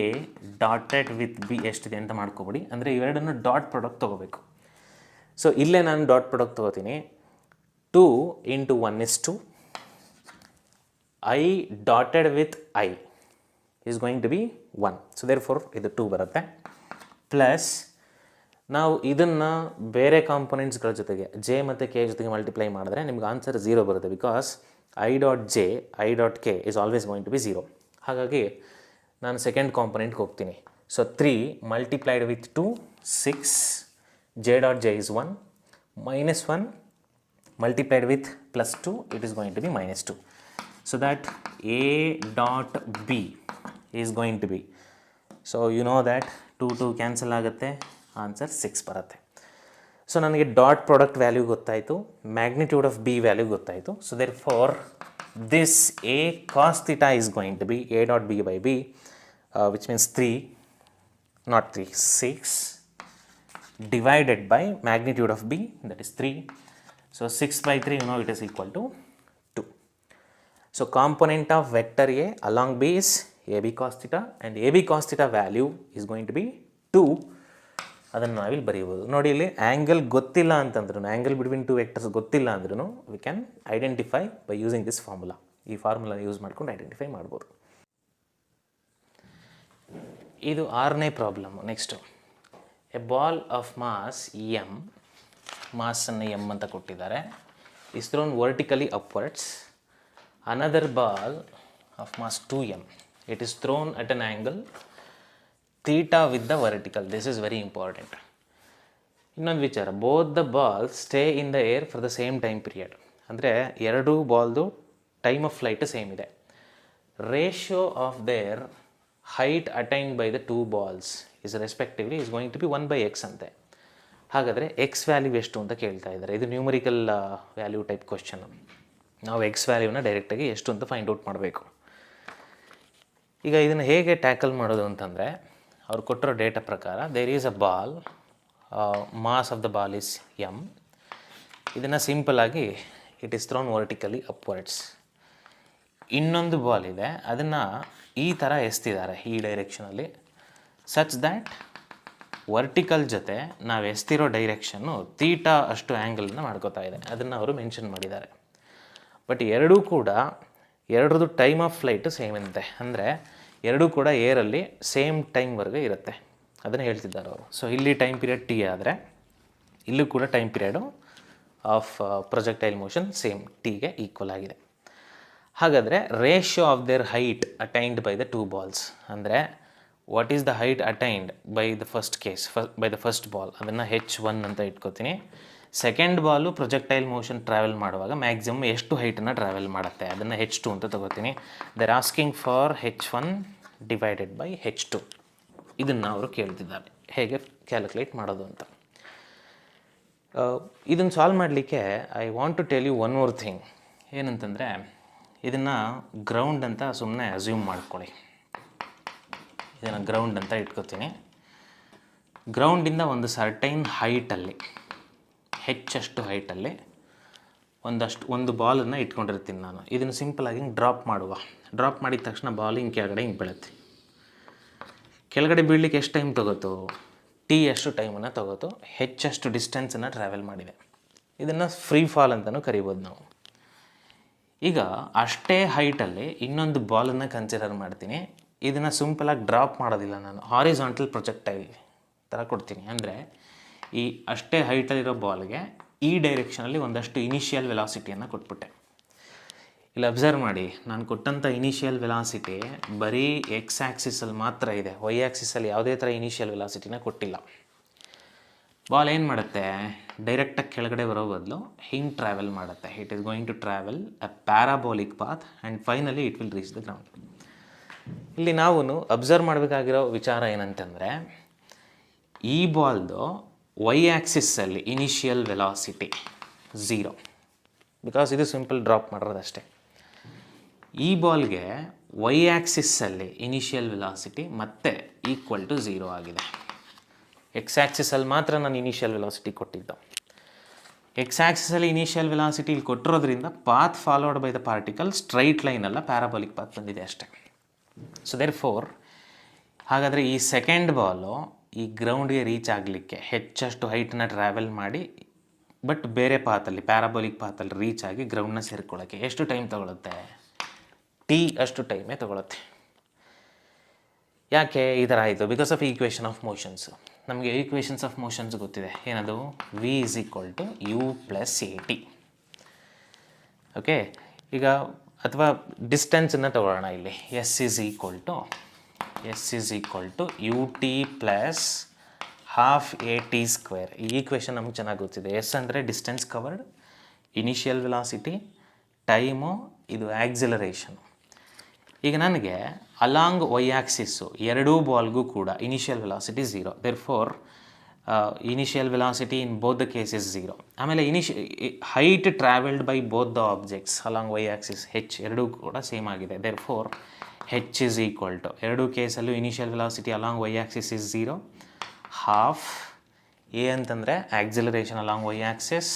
S1: dotted with B ಎಷ್ಟಿದೆ ಅಂತ ಮಾಡ್ಕೊಬಿಡಿ. ಅಂದರೆ ಇವೆರಡನ್ನು ಡಾಟ್ ಪ್ರಾಡಕ್ಟ್ ತೊಗೋಬೇಕು. ಸೊ ಇಲ್ಲೇ ನಾನು dot product ತೊಗೋತೀನಿ. 2 × 1 is 2. I dotted with I is going to be 1. So therefore ಇದು 2 ಬರುತ್ತೆ. ಪ್ಲಸ್ ನಾವು ಇದನ್ನು ಬೇರೆ ಕಾಂಪೊನೆಂಟ್ಸ್ಗಳ ಜೊತೆಗೆ ಜೆ ಮತ್ತು ಕೆ ಜೊತೆಗೆ ಮಲ್ಟಿಪ್ಲೈ ಮಾಡಿದ್ರೆ ನಿಮ್ಗೆ ಆನ್ಸರ್ 0 ಬರುತ್ತೆ. Because I.J, I.K is always going to be 0. ಹಾಗಾಗಿ ನಾನು ಸೆಕೆಂಡ್ ಕಾಂಪೊನೆಂಟ್ಗೆ ಹೋಗ್ತೀನಿ. So 3 multiplied with 2, 6. J.J is 1. -1 multiplied with +2, it is going to be -2. So that A dot B is going to be, so you know that 2 2 cancel ಆಗುತ್ತೆ, answer 6 ಬರುತ್ತೆ. So ನನಗೆ dot product value ಗೊತ್ತಾಯಿತು, magnitude of B value ಗೊತ್ತಾಯಿತು. So therefore this A cos theta is going to be A dot B by B, which means 3, not 3, 6 divided by magnitude of B, that is 3. So 6 by 3, you know, it is equal to 2. So component of vector A along B is AB cos theta, and AB cos theta value is going to be 2. ಅದನ್ನು ನಾವಿಲ್ಲಿ ಬರೀಬೋದು. ನೋಡಿ, ಇಲ್ಲಿ angle ಗೊತ್ತಿಲ್ಲ ಅಂತಂದ್ರೂ, angle between 2 vectors ಗೊತ್ತಿಲ್ಲ ಅಂದ್ರೂ we can identify by using this formula. ಈ formula use ಮಾಡ್ಕೊಂಡು ಐಡೆಂಟಿಫೈ ಮಾಡ್ಬೋದು. ಇದು 6ನೇ problem. Next, a ball of mass m, ಮಾಸನ್ನು ಎಮ್ ಅಂತ ಕೊಟ್ಟಿದ್ದಾರೆ, is thrown vertically upwards. Another ball of mass 2m, it is thrown at an angle theta with the vertical. This is very important. ಇನ್ನೊಂದು ವಿಚಾರ, both the balls stay in the air for the same time period. ಅಂದರೆ ಎರಡೂ ಬಾಲ್ದು time of flight same ಇದೆ. Ratio of their height attained by the 2 balls is respectively is going to be 1/x ಅಂತೆ. ಹಾಗಾದರೆ X value ಎಷ್ಟು ಅಂತ ಕೇಳ್ತಾ ಇದ್ದಾರೆ. ಇದು ನ್ಯೂಮರಿಕಲ್ ವ್ಯಾಲ್ಯೂ ಟೈಪ್ ಕ್ವಶನ್ನು. ನಾವು ಎಕ್ಸ್ ವ್ಯಾಲ್ಯೂನ ಡೈರೆಕ್ಟಾಗಿ ಎಷ್ಟು ಅಂತ ಫೈಂಡ್ ಔಟ್ ಮಾಡಬೇಕು. ಈಗ ಇದನ್ನು ಹೇಗೆ ಟ್ಯಾಕಲ್ ಮಾಡೋದು ಅಂತಂದರೆ, ಅವ್ರು ಕೊಟ್ಟಿರೋ ಡೇಟಾ ಪ್ರಕಾರ there is a ball, mass of the ball is M. ಇದನ್ನು ಸಿಂಪಲ್ಲಾಗಿ it is thrown vertically upwards. ಇನ್ನೊಂದು ಬಾಲ್ ಇದೆ, ಅದನ್ನು ಈ ಥರ ಎಸ್ತಿದ್ದಾರೆ ಈ ಡೈರೆಕ್ಷನಲ್ಲಿ, ಸಚ್ ದ್ಯಾಟ್ ವರ್ಟಿಕಲ್ ಜೊತೆ ನಾವು ಎಸ್ತಿರೋ ಡೈರೆಕ್ಷನ್ನು ತೀಟಾ ಅಷ್ಟು ಆ್ಯಂಗಲನ್ನು ಮಾಡ್ಕೋತಾ ಇದೆ. ಅದನ್ನು ಅವರು ಮೆನ್ಷನ್ ಮಾಡಿದ್ದಾರೆ. ಬಟ್ ಎರಡೂ ಕೂಡ ಎರಡರದ್ದು ಟೈಮ್ ಆಫ್ ಫ್ಲೈಟು ಸೇಮ್ ಅಂತೆ. ಅಂದರೆ ಎರಡೂ ಕೂಡ ಏರಲ್ಲಿ ಸೇಮ್ ಟೈಮ್ವರೆಗೆ ಇರುತ್ತೆ, ಅದನ್ನು ಹೇಳ್ತಿದ್ದಾರೆ ಅವರು. ಸೊ ಇಲ್ಲಿ ಟೈಮ್ ಪೀರಿಯಡ್ ಟಿ ಆದರೆ ಇಲ್ಲೂ ಕೂಡ time period of projectile motion same ಟಿಗೆ ಈಕ್ವಲ್ ಆಗಿದೆ. ಹಾಗಾದರೆ ratio of their height attained by the 2 balls ಅಂದರೆ what is the height attained by the first case, by the first ball, ಅದನ್ನು H1 ಅಂತ ಇಟ್ಕೋತೀನಿ. Second ball projectile motion travel ಮಾಡುವಾಗ maximum ಎಷ್ಟು ಹೈಟನ್ನು ಟ್ರಾವೆಲ್ ಮಾಡುತ್ತೆ, ಅದನ್ನು H2 ಅಂತ ತಗೋತೀನಿ. They're asking for H1 divided by H2. ಇದನ್ನು ಅವರು ಕೇಳ್ತಿದ್ದಾರೆ ಹೇಗೆ ಕ್ಯಾಲ್ಕುಲೇಟ್ ಮಾಡೋದು ಅಂತ. ಇದನ್ನು ಸಾಲ್ವ್ ಮಾಡಲಿಕ್ಕೆ I want to tell you one more thing. ಏನಂತಂದರೆ, ಇದನ್ನು ಗ್ರೌಂಡ್ ಅಂತ ಸುಮ್ಮನೆ ಅಸ್ಯೂಮ್ ಮಾಡ್ಕೊಳ್ಳಿ. ಇದನ್ನು ಗ್ರೌಂಡ್ ಅಂತ ಇಟ್ಕೋತೀನಿ. ಗ್ರೌಂಡಿಂದ ಒಂದು ಸರ್ಟೈನ್ ಹೈಟಲ್ಲಿ, ಹೆಚ್ಚಷ್ಟು ಹೈಟಲ್ಲಿ ಒಂದು ಬಾಲನ್ನು ಇಟ್ಕೊಂಡಿರ್ತೀನಿ ನಾನು. ಇದನ್ನು ಸಿಂಪಲಾಗಿ ಹಿಂಗೆ ಡ್ರಾಪ್ ಮಾಡಿದ ತಕ್ಷಣ ಬಾಲ್ ಹಿಂಗೆ ಕೆಳಗಡೆ ಹಿಂಗೆ ಬೀಳುತ್ತೆ. ಕೆಳಗಡೆ ಬೀಳಲಿಕ್ಕೆ ಎಷ್ಟು ಟೈಮ್ ತೊಗೋತು? ಟಿ ಅಷ್ಟು ಟೈಮನ್ನು ತೊಗೋತು, ಹೆಚ್ಚಷ್ಟು ಡಿಸ್ಟೆನ್ಸನ್ನು ಟ್ರಾವೆಲ್ ಮಾಡಿದೆ. ಇದನ್ನು ಫ್ರೀ ಫಾಲ್ ಅಂತಲೂ ಕರಿಬೋದು ನಾವು. ಈಗ ಅಷ್ಟೇ ಹೈಟಲ್ಲಿ ಇನ್ನೊಂದು ಬಾಲನ್ನು ಕನ್ಸಿಡರ್ ಮಾಡ್ತೀನಿ. ಇದನ್ನು ಸಿಂಪಲಾಗಿ ಡ್ರಾಪ್ ಮಾಡೋದಿಲ್ಲ ನಾನು, ಹಾರಿಜಾಂಟಲ್ ಪ್ರೊಜೆಕ್ಟೈಲ್ ಥರ ಕೊಡ್ತೀನಿ. ಅಂದರೆ ಈ ಅಷ್ಟೇ ಹೈಟಲ್ಲಿರೋ ಬಾಲ್ಗೆ ಈ ಡೈರೆಕ್ಷನಲ್ಲಿ ಒಂದಷ್ಟು ಇನಿಷಿಯಲ್ ವೆಲಾಸಿಟಿಯನ್ನು ಕೊಟ್ಬಿಟ್ಟೆ. ಇಲ್ಲಿ ಅಬ್ಸರ್ವ್ ಮಾಡಿ, ನಾನು ಕೊಟ್ಟಂಥ ಇನಿಷಿಯಲ್ ವೆಲಾಸಿಟಿ ಬರೀ ಎಕ್ಸ್ ಆ್ಯಕ್ಸಿಸಲ್ಲಿ ಮಾತ್ರ ಇದೆ, ವೈ ಆ್ಯಕ್ಸಿಸಲ್ಲಿ ಯಾವುದೇ ಥರ ಇನಿಷಿಯಲ್ ವೆಲಾಸಿಟಿನ ಕೊಟ್ಟಿಲ್ಲ. ಬಾಲ್ ಏನು ಮಾಡುತ್ತೆ, ಡೈರೆಕ್ಟಾಗಿ ಕೆಳಗಡೆ ಬರೋ ಬದಲು ಹಿಂಗೆ ಟ್ರಾವೆಲ್ ಮಾಡುತ್ತೆ. It is going to travel a parabolic path and finally it will reach the ground. ಇಲ್ಲಿ ನಾವು ಅಬ್ಸರ್ವ್ ಮಾಡಬೇಕಾಗಿರೋ ವಿಚಾರ ಏನಂತಂದರೆ, ಈ ಬಾಲ್ದು ವೈ ಆ್ಯಕ್ಸಿಸಲ್ಲಿ ಇನಿಷಿಯಲ್ ವೆಲಾಸಿಟಿ 0, ಬಿಕಾಸ್ ಇದು ಸಿಂಪಲ್ ಡ್ರಾಪ್ ಮಾಡಿರೋದಷ್ಟೇ. ಈ ಬಾಲ್ಗೆ ವೈ ಆ್ಯಕ್ಸಿಸಲ್ಲಿ ಇನಿಷಿಯಲ್ ವೆಲಾಸಿಟಿ ಮತ್ತೆ ಈಕ್ವಲ್ ಟು 0 ಆಗಿದೆ. ಎಕ್ಸ್ ಆ್ಯಕ್ಸಿಸಲ್ಲಿ ಮಾತ್ರ ನಾನು ಇನಿಷಿಯಲ್ ವೆಲಾಸಿಟಿ ಕೊಟ್ಟಿದ್ದು. ಎಕ್ಸ್ ಆ್ಯಕ್ಸಿಸಲ್ಲಿ ಇನಿಷಿಯಲ್ ವೆಲಾಸಿಟಿ ಇಲ್ಲಿ ಕೊಟ್ಟಿರೋದ್ರಿಂದ path followed by the particle straight line ಅಲ್ಲ, ಪ್ಯಾರಾಬೋಲಿಕ್ ಪಾತ್ ಬಂದಿದೆ ಅಷ್ಟೇ. ಸೊ ದೇರ್ ಫೋರ್ ಹಾಗಾದರೆ ಈ ಸೆಕೆಂಡ್ ಬಾಲು ಈ ಗ್ರೌಂಡ್ಗೆ ರೀಚ್ ಆಗಲಿಕ್ಕೆ ಹೆಚ್ಚಷ್ಟು ಹೈಟನ್ನ ಟ್ರಾವೆಲ್ ಮಾಡಿ ಬಟ್ ಬೇರೆ ಪಾತಲ್ಲಿ ಪ್ಯಾರಾಬೋಲಿಕ್ ಪಾತಲ್ಲಿ ರೀಚ್ ಆಗಿ ಗ್ರೌಂಡ್ನ ಸೇರ್ಕೊಳ್ಳೋಕ್ಕೆ ಎಷ್ಟು ಟೈಮ್ ತೊಗೊಳುತ್ತೆ? ಟಿ ಅಷ್ಟು ಟೈಮೇ ತೊಗೊಳುತ್ತೆ. ಯಾಕೆ ಈ ಥರ ಆಯಿತು? Because of equation of motions. ನಮಗೆ ಈಕ್ವೇಷನ್ಸ್ ಆಫ್ ಮೋಷನ್ಸ್ ಗೊತ್ತಿದೆ. ಏನದು? V is equal to u plus a t. Okay, ಈಗ ಅಥವಾ ಡಿಸ್ಟೆನ್ಸನ್ನು ತಗೊಳ್ಳೋಣ. ಇಲ್ಲಿ s is equal to u t plus half a t square. ಈ ಈಕ್ವೇಷನ್ ನಮ್ಗೆ ಚೆನ್ನಾಗಿ ಗೊತ್ತಿದೆ. ಎಸ್ ಅಂದರೆ distance covered, initial velocity, time, ಇದು ಆಕ್ಸಿಲರೇಷನ್. ಈಗ ನನಗೆ ಅಲಾಂಗ್ ವೈ ಆ್ಯಕ್ಸಿಸ್ಸು ಎರಡೂ ಬಾಲ್ಗೂ ಕೂಡ initial velocity 0. Therefore initial velocity in both the cases 0. ಆಮೇಲೆ height travelled by both the objects along Y axis h ಎರಡೂ ಕೂಡ ಸೇಮ್ ಆಗಿದೆ. Therefore h is equal to ಎರಡೂ ಕೇಸಲ್ಲೂ initial velocity along Y axis is 0. Half a ಅಂತಂದರೆ acceleration along Y axis,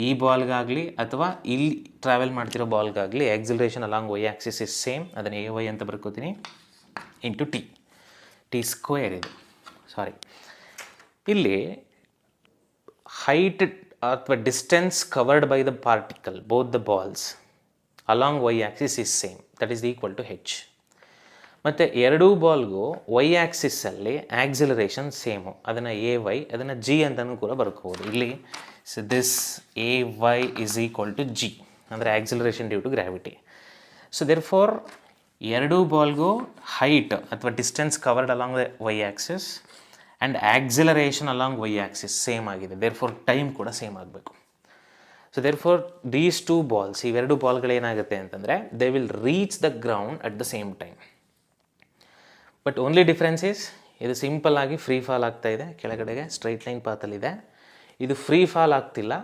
S1: ಈ ಬಾಲ್ಗಾಗಲಿ ಅಥವಾ ಇಲ್ಲಿ ಟ್ರಾವೆಲ್ ಮಾಡ್ತಿರೋ ಬಾಲ್ಗಾಗಲಿ acceleration along Y axis is same. ಅದನ್ನು ಎ ವೈ ಅಂತ ಬರ್ಕೋತೀನಿ ಇಂಟು ಟಿ ಸ್ಕ್ವೇರ್. ಇದು ಸಾರಿ, ಇಲ್ಲಿ ಹೈಟ್ ಅಥವಾ distance covered by the particle both the balls along Y axis is same, that is equal to h. ಮತ್ತು ಎರಡೂ ಬಾಲ್ಗೂ ವೈ ಆ್ಯಕ್ಸಿಸ್ಸಲ್ಲಿ ಆಕ್ಸಿಲರೇಷನ್ ಸೇಮು, ಅದನ್ನು ಎ ವೈ, ಅದನ್ನು ಜಿ ಅಂತಲೂ ಕೂಡ ಬರ್ಕೋಬೋದು. ಇಲ್ಲಿ so this a y is equal to g, ಅಂದರೆ acceleration due to gravity. So therefore ಎರಡೂ ಬಾಲ್ಗೂ ಹೈಟ್ ಅಥವಾ distance covered along the Y axis and acceleration along Y axis same ಆಗಿದೆ. ದೇರ್ ಫೋರ್ ಟೈಮ್ ಕೂಡ same ಆಗಬೇಕು. So therefore these two balls, ಇವೆರಡು ಬಾಲ್ಗಳೇನಾಗುತ್ತೆ ಅಂತಂದರೆ they will reach the ground at the same time. But only difference is ಇದು simple ಆಗಿ free fall ಆಗ್ತಾಯಿದೆ, ಕೆಳಗಡೆಗೆ ಸ್ಟ್ರೈಟ್ ಲೈನ್ ಪಾತಲ್ಲಿದೆ. ಇದು ಫ್ರೀ ಫಾಲ್ ಆಗ್ತಿಲ್ಲ,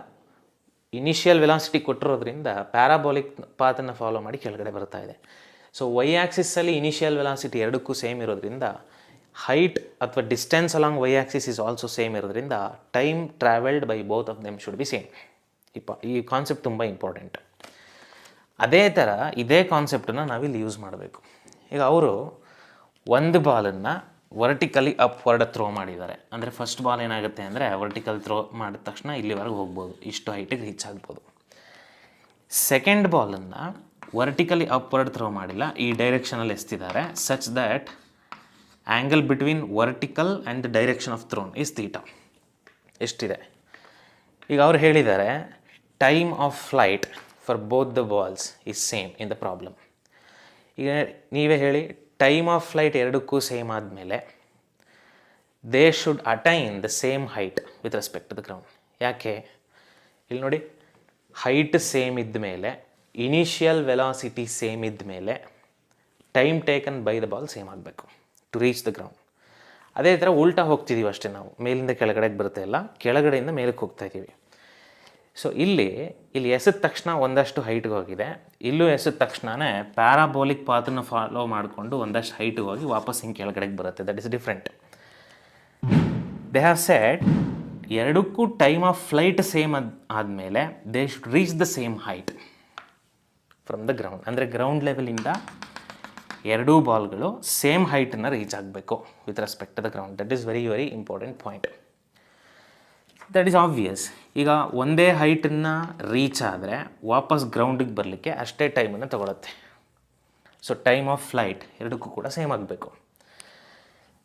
S1: ಇನಿಷಿಯಲ್ ವೆಲಾಸಿಟಿ ಕೊಟ್ಟಿರೋದ್ರಿಂದ ಪ್ಯಾರಾಬೋಲಿಕ್ ಪಾತನ್ನು ಫಾಲೋ ಮಾಡಿ ಕೆಳಗಡೆ ಬರ್ತಾ ಇದೆ. ಸೊ ವೈ ಆ್ಯಕ್ಸಿಸಲ್ಲಿ ಇನಿಷಿಯಲ್ ವೆಲಾಸಿಟಿ ಎರಡಕ್ಕೂ ಸೇಮ್ ಇರೋದ್ರಿಂದ ಹೈಟ್ ಅಥವಾ distance along Y axis is also same ಇರೋದ್ರಿಂದ time travelled by both of them should be same. ಈ ಕಾನ್ಸೆಪ್ಟ್ ತುಂಬ ಇಂಪಾರ್ಟೆಂಟ್. ಅದೇ ಥರ ಇದೇ ಕಾನ್ಸೆಪ್ಟನ್ನು ನಾವಿಲ್ಲಿ ಯೂಸ್ ಮಾಡಬೇಕು. ಈಗ ಅವರು ಒಂದು ಬಾಲನ್ನು ವರ್ಟಿಕಲಿ ಅಪ್ವರ್ಡ್ ಥ್ರೋ ಮಾಡಿದ್ದಾರೆ. ಅಂದರೆ ಫಸ್ಟ್ ಬಾಲ್ ಏನಾಗುತ್ತೆ ಅಂದರೆ ವರ್ಟಿಕಲ್ ಥ್ರೋ ಮಾಡಿದ ತಕ್ಷಣ ಇಲ್ಲಿವರೆಗೆ ಹೋಗ್ಬೋದು, ಇಷ್ಟು ಹೈಟಿಗೆ ರೀಚ್ ಆಗ್ಬೋದು. ಸೆಕೆಂಡ್ ಬಾಲನ್ನು ವರ್ಟಿಕಲಿ ಅಪ್ವರ್ಡ್ ಥ್ರೋ ಮಾಡಿಲ್ಲ, ಈ ಡೈರೆಕ್ಷನಲ್ಲಿ ಎಸ್ತಿದ್ದಾರೆ such that angle between vertical and the direction of thrown is theta. ಎಷ್ಟಿದೆ? ಈಗ ಅವ್ರು ಹೇಳಿದ್ದಾರೆ time of flight for both the balls is same in the problem. ಈಗ ನೀವೇ ಹೇಳಿ, ಟೈಮ್ ಆಫ್ ಫ್ಲೈಟ್ ಎರಡಕ್ಕೂ ಸೇಮ್ ಆದಮೇಲೆ they should attain the same height with respect to the ground. ಯಾಕೆ? ಇಲ್ಲಿ ನೋಡಿ, ಹೈಟ್ ಸೇಮ್ ಇದ್ದ ಮೇಲೆ, ಇನಿಷಿಯಲ್ ವೆಲಾಸಿಟಿ ಸೇಮ್ ಇದ್ದ ಮೇಲೆ time taken by the ball same ಆಗಬೇಕು ಟು ರೀಚ್ ದ ಗ್ರೌಂಡ್. ಅದೇ ಥರ ಉಲ್ಟಾ ಹೋಗ್ತಿದ್ದೀವಿ ಅಷ್ಟೇ, ನಾವು ಮೇಲಿಂದ ಕೆಳಗಡೆಗೆ ಬರುತ್ತೆ ಇಲ್ಲ, ಕೆಳಗಡೆಯಿಂದ ಮೇಲಕ್ಕೆ ಹೋಗ್ತಾ ಇದ್ದೀವಿ. ಸೊ ಇಲ್ಲಿ ಎಸೆದ ತಕ್ಷಣ ಒಂದಷ್ಟು ಹೈಟ್ಗೆ ಹೋಗಿದೆ, ಇಲ್ಲೂ ಎಸೆದ ತಕ್ಷಣವೇ ಪ್ಯಾರಾಬೋಲಿಕ್ ಪಾತನ್ನು ಫಾಲೋ ಮಾಡಿಕೊಂಡು ಒಂದಷ್ಟು ಹೈಟ್ಗೆ ಹೋಗಿ ವಾಪಸ್ ಹಿಂಗೆ ಕೆಳಗಡೆಗೆ ಬರುತ್ತೆ. That is different. They have said ಎರಡಕ್ಕೂ ಟೈಮ್ ಆಫ್ ಫ್ಲೈಟ್ ಸೇಮ್ ಆದಮೇಲೆ they should reach the same height from the ground. ಅಂದರೆ ಗ್ರೌಂಡ್ ಲೆವೆಲಿಂದ ಎರಡೂ ಬಾಲ್ಗಳು ಸೇಮ್ ಹೈಟನ್ನು ರೀಚ್ ಆಗಬೇಕು with respect to the ground. That is very very important point. That is obvious. ಈಗ ಒಂದೇ ಹೈಟನ್ನು ರೀಚ್ ಆದರೆ ವಾಪಸ್ ಗ್ರೌಂಡಿಗೆ ಬರಲಿಕ್ಕೆ ಅಷ್ಟೇ ಟೈಮನ್ನು ತಗೊಳುತ್ತೆ. ಸೊ ಟೈಮ್ ಆಫ್ ಫ್ಲೈಟ್ ಎರಡಕ್ಕೂ ಕೂಡ ಸೇಮ್ ಆಗಬೇಕು.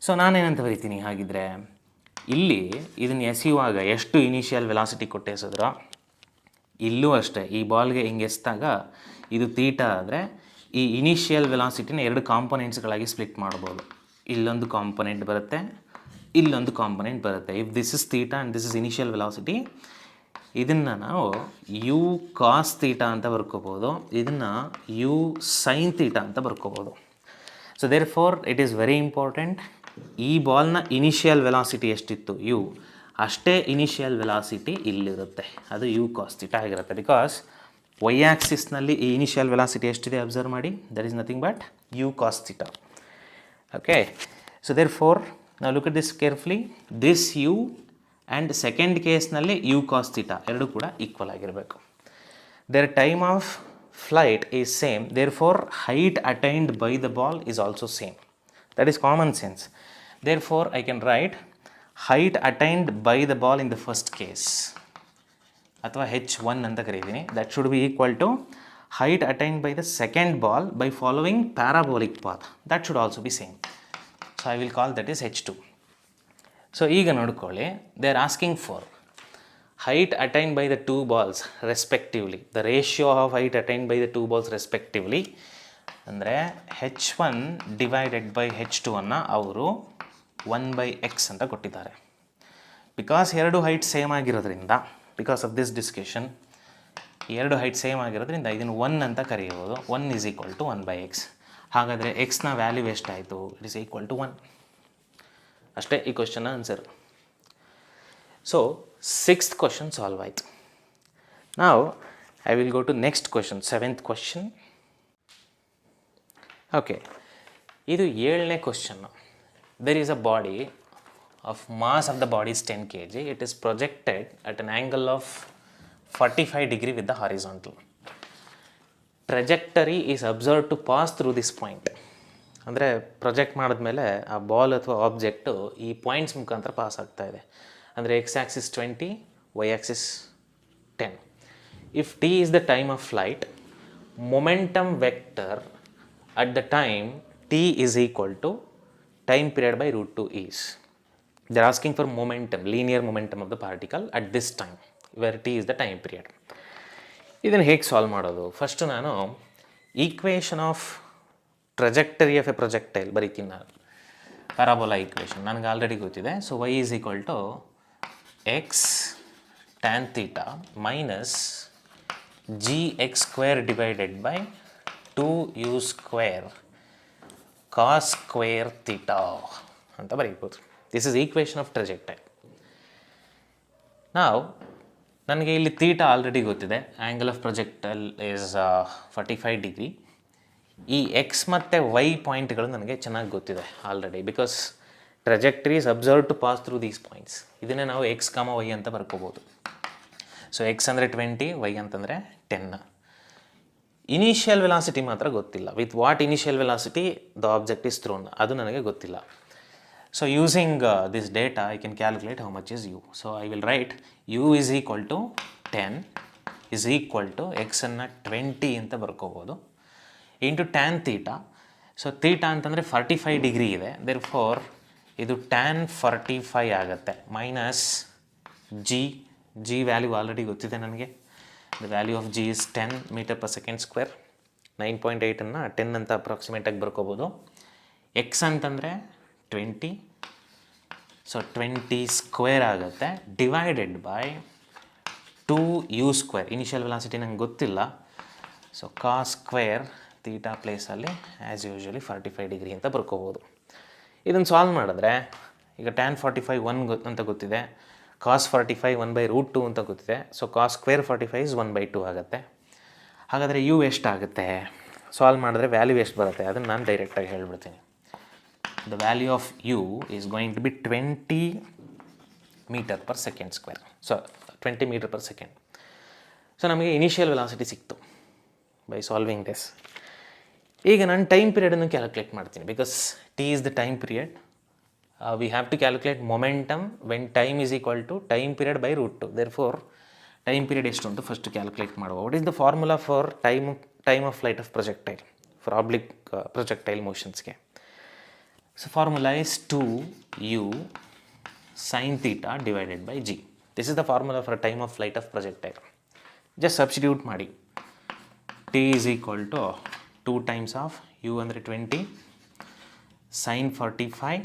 S1: ಸೊ ನಾನೇನಂತ ಬರೀತೀನಿ ಹಾಗಿದ್ರೆ, ಇಲ್ಲಿ ಇದನ್ನು ಎಸೆಯುವಾಗ ಎಷ್ಟು ಇನಿಷಿಯಲ್ ವೆಲಾಸಿಟಿ ಕೊಟ್ಟು ಎಸೆದ್ರೋ ಇಲ್ಲೂ ಅಷ್ಟೇ. ಈ ಬಾಲ್ಗೆ ಹಿಂಗೆ ಎಸ್ದಾಗ ಇದು ಥೀಟಾ ಆದರೆ ಈ ಇನಿಷಿಯಲ್ ವೆಲಾಸಿಟಿನ ಎರಡು ಕಾಂಪೊನೆಂಟ್ಸ್ಗಳಾಗಿ ಸ್ಪ್ಲಿಟ್ ಮಾಡ್ಬೋದು. ಇಲ್ಲೊಂದು ಕಾಂಪೊನೆಂಟ್ ಬರುತ್ತೆ, ಇಲ್ಲೊಂದು ಕಾಂಪೊನೆಂಟ್ ಬರುತ್ತೆ. If this is theta and this is initial velocity, ಇದನ್ನು ನಾವು ಯು ಕಾಸ್ ಥೀಟಾ ಅಂತ ಬರ್ಕೋಬೋದು, ಇದನ್ನು ಯು ಸೈನ್ ಥೀಟಾ ಅಂತ ಬರ್ಕೋಬೋದು. So therefore it is very important. ಈ ಬಾಲ್ನ ಇನಿಷಿಯಲ್ ವೆಲಾಸಿಟಿ ಎಷ್ಟಿತ್ತು ಯು, ಅಷ್ಟೇ ಇನಿಷಿಯಲ್ ವೆಲಾಸಿಟಿ ಇಲ್ಲಿರುತ್ತೆ, ಅದು ಯು ಕಾಸ್ ಥೀಟಾ ಆಗಿರುತ್ತೆ. ಬಿಕಾಸ್ ವೈ ಆ್ಯಕ್ಸಿಸ್ನಲ್ಲಿ ಈ ಇನಿಷಿಯಲ್ ವೆಲಾಸಿಟಿ ಎಷ್ಟಿದೆ ಅಬ್ಸರ್ವ್ ಮಾಡಿ, that is nothing but u cos theta. Okay, so therefore ನಾವು look at this carefully. This u and second ಕೇಸ್ನಲ್ಲಿ ಯು ಕಾಸ್ ಥೀಟಾ ಎರಡೂ ಕೂಡ ಈಕ್ವಲ್ ಆಗಿರಬೇಕು. Their time of flight is same, there four height attained by the ball is also same. That is common sense. Therefore I can write height attained by the ball in the first case, ಅಥವಾ H1 ಅಂತ ಕರೀತೀನಿ. That should be equal to height attained by the second ball by following parabolic path. That should also be same. So I will call that is H2. So ಈಗ ನೋಡ್ಕೊಳ್ಳಿ, they are asking for height attained by the two balls respectively, the ratio of height attained by the two balls respectively ಅಂದರೆ H1 divided by H2 ಅನ್ನು ಅವರು 1/x ಅಂತ ಕೊಟ್ಟಿದ್ದಾರೆ. Because ಎರಡು height same ಆಗಿರೋದ್ರಿಂದ, because of this discussion ಎರಡು height same ಆಗಿರೋದ್ರಿಂದ ಇದನ್ನು 1 ಅಂತ ಕರೆಯಬಹುದು. 1 ಈಸ್ ಈಕ್ವಲ್ ಟು 1/x. ಹಾಗಾದರೆ ಎಕ್ಸ್ನ ವ್ಯಾಲ್ಯೂ ಎಷ್ಟಾಯಿತು? It is equal to 1. ಅಷ್ಟೇ ಈ ಕ್ವಶನ್ನ answer. So 6th question solve ಆಯಿತು. Now I will go to next question, 7th question. Okay, ಇದು 7ನೇ question. There is a body of mass of the body is 10 kg. It is projected at an angle of 45 degree with the horizontal. Trajectory is observed to pass through this point. ಅಂದರೆ project ಮಾಡಿದ್ಮೇಲೆ ಆ ball ಅಥವಾ object ಈ points ಮುಖಾಂತರ pass ಆಗ್ತಾ ಇದೆ. ಅಂದರೆ x axis 20, y axis 10. If t is the time of flight, momentum vector at the time t is equal to time period by root 2 is. They are asking for momentum, linear momentum of the particle at this time, where t is the time period. ಇದನ್ನು ಹೇಗೆ solve ಮಾಡೋದು? First ನಾನು equation of trajectory of a projectile ಬರೀತೀನಿ. ನಾನು parabola equation ನನಗೆ already ಗೊತ್ತಿದೆ. So y is equal to x tan theta minus gx square divided by 2u square cos square theta ಅಂತ ಬರೀಬೋದು. This is equation of trajectory. ನಾವು ನನಗೆ ಇಲ್ಲಿ theta already ಗೊತ್ತಿದೆ. Angle of projectile is 45 degree. ಈ x ಮತ್ತು y ಪಾಯಿಂಟ್ಗಳು ನನಗೆ ಚೆನ್ನಾಗಿ ಗೊತ್ತಿದೆ already, because trajectory is observe to pass through these points. ಇದನ್ನೇ ನಾವು x, y ಅಂತ ಬರ್ಕೋಬೋದು. ಸೊ ಎಕ್ಸ್ ಅಂದರೆ 20, ವೈ ಅಂತಂದರೆ 10. ಇನಿಷಿಯಲ್ ವೆಲಾಸಿಟಿ ಮಾತ್ರ ಗೊತ್ತಿಲ್ಲ. With what initial velocity the object is thrown, ಅದು ನನಗೆ ಗೊತ್ತಿಲ್ಲ. So using this data I can calculate how much is u. So I will write u is equal to 10 is equal to ಎಕ್ಸನ್ನು 20 ಅಂತ ಬರ್ಕೋಬೋದು into tan theta. So theta ಅಂತಂದರೆ 45 degree ಇದೆ. There four ಇದು tan 45 ಆಗುತ್ತೆ. Minus G value already ಗೊತ್ತಿದೆ ನನಗೆ. The value of g is 10 meter per second square. 9.8 10 ಅಂತ ಅಪ್ರಾಕ್ಸಿಮೇಟಾಗಿ ಬರ್ಕೋಬೋದು. ಎಕ್ಸ್ ಅಂತಂದರೆ 20, ಸೊ 20 ಸ್ಕ್ವೇರ್ ಆಗುತ್ತೆ divided by 2u square. Initial velocity ನಂಗೆ ಗೊತ್ತಿಲ್ಲ. ಸೊ ಕಾಸ್ ಸ್ಕ್ವೇರ್ ತೀಟಾ ಪ್ಲೇಸಲ್ಲಿ ಆ್ಯಸ್ ಯೂಶ್ವಲಿ 45 ಡಿಗ್ರಿ ಅಂತ ಬರ್ಕೋಬೋದು. ಇದನ್ನು ಸಾಲ್ವ್ ಮಾಡಿದ್ರೆ ಈಗ ಟ್ಯಾನ್ 45 1 ಅಂತ ಗೊತ್ತಿದೆ, ಕಾಸ್ 45 1/√2 ಅಂತ ಗೊತ್ತಿದೆ. ಸೊ ಕಾಸ್ ಸ್ಕ್ವೇರ್ 45 is 1/2 ಆಗುತ್ತೆ. ಹಾಗಾದರೆ ಯು ಎಷ್ಟಾಗುತ್ತೆ? ಸಾಲ್ವ್ ಮಾಡಿದ್ರೆ ವ್ಯಾಲ್ಯೂ ಎಷ್ಟು ಬರುತ್ತೆ ಅದನ್ನು ನಾನು ಡೈರೆಕ್ಟಾಗಿ ಹೇಳ್ಬಿಡ್ತೀನಿ. The value of u is going to be 20 meter per second square. So 20 meter per second. So ನಮಗೆ ಇನಿಷಿಯಲ್ ವೆಲಾಸಿಟಿ ಸಿಕ್ತು ಬೈ ಸಾಲ್ವಿಂಗ್ ದಿಸ್. ಈಗ ನಾನು ಟೈಮ್ ಪೀರಿಯಡನ್ನು ಕ್ಯಾಲ್ಕುಲೇಟ್ ಮಾಡ್ತೀನಿ. Because t is the time period, we have to calculate momentum when time is equal to time period by √2. Therefore time period ಎಷ್ಟು ಅಂತ first calculate ಮಾಡುವ. What is the formula for time of flight of projectile for oblique projectile ಮೋಷನ್ಸ್ಗೆ? So formula is 2u sin theta divided by g. This is the formula for time of flight of projectile. Just substitute ಮಾಡಿ. t is equal to 2 times of u ಅಂದರೆ 20 sin 45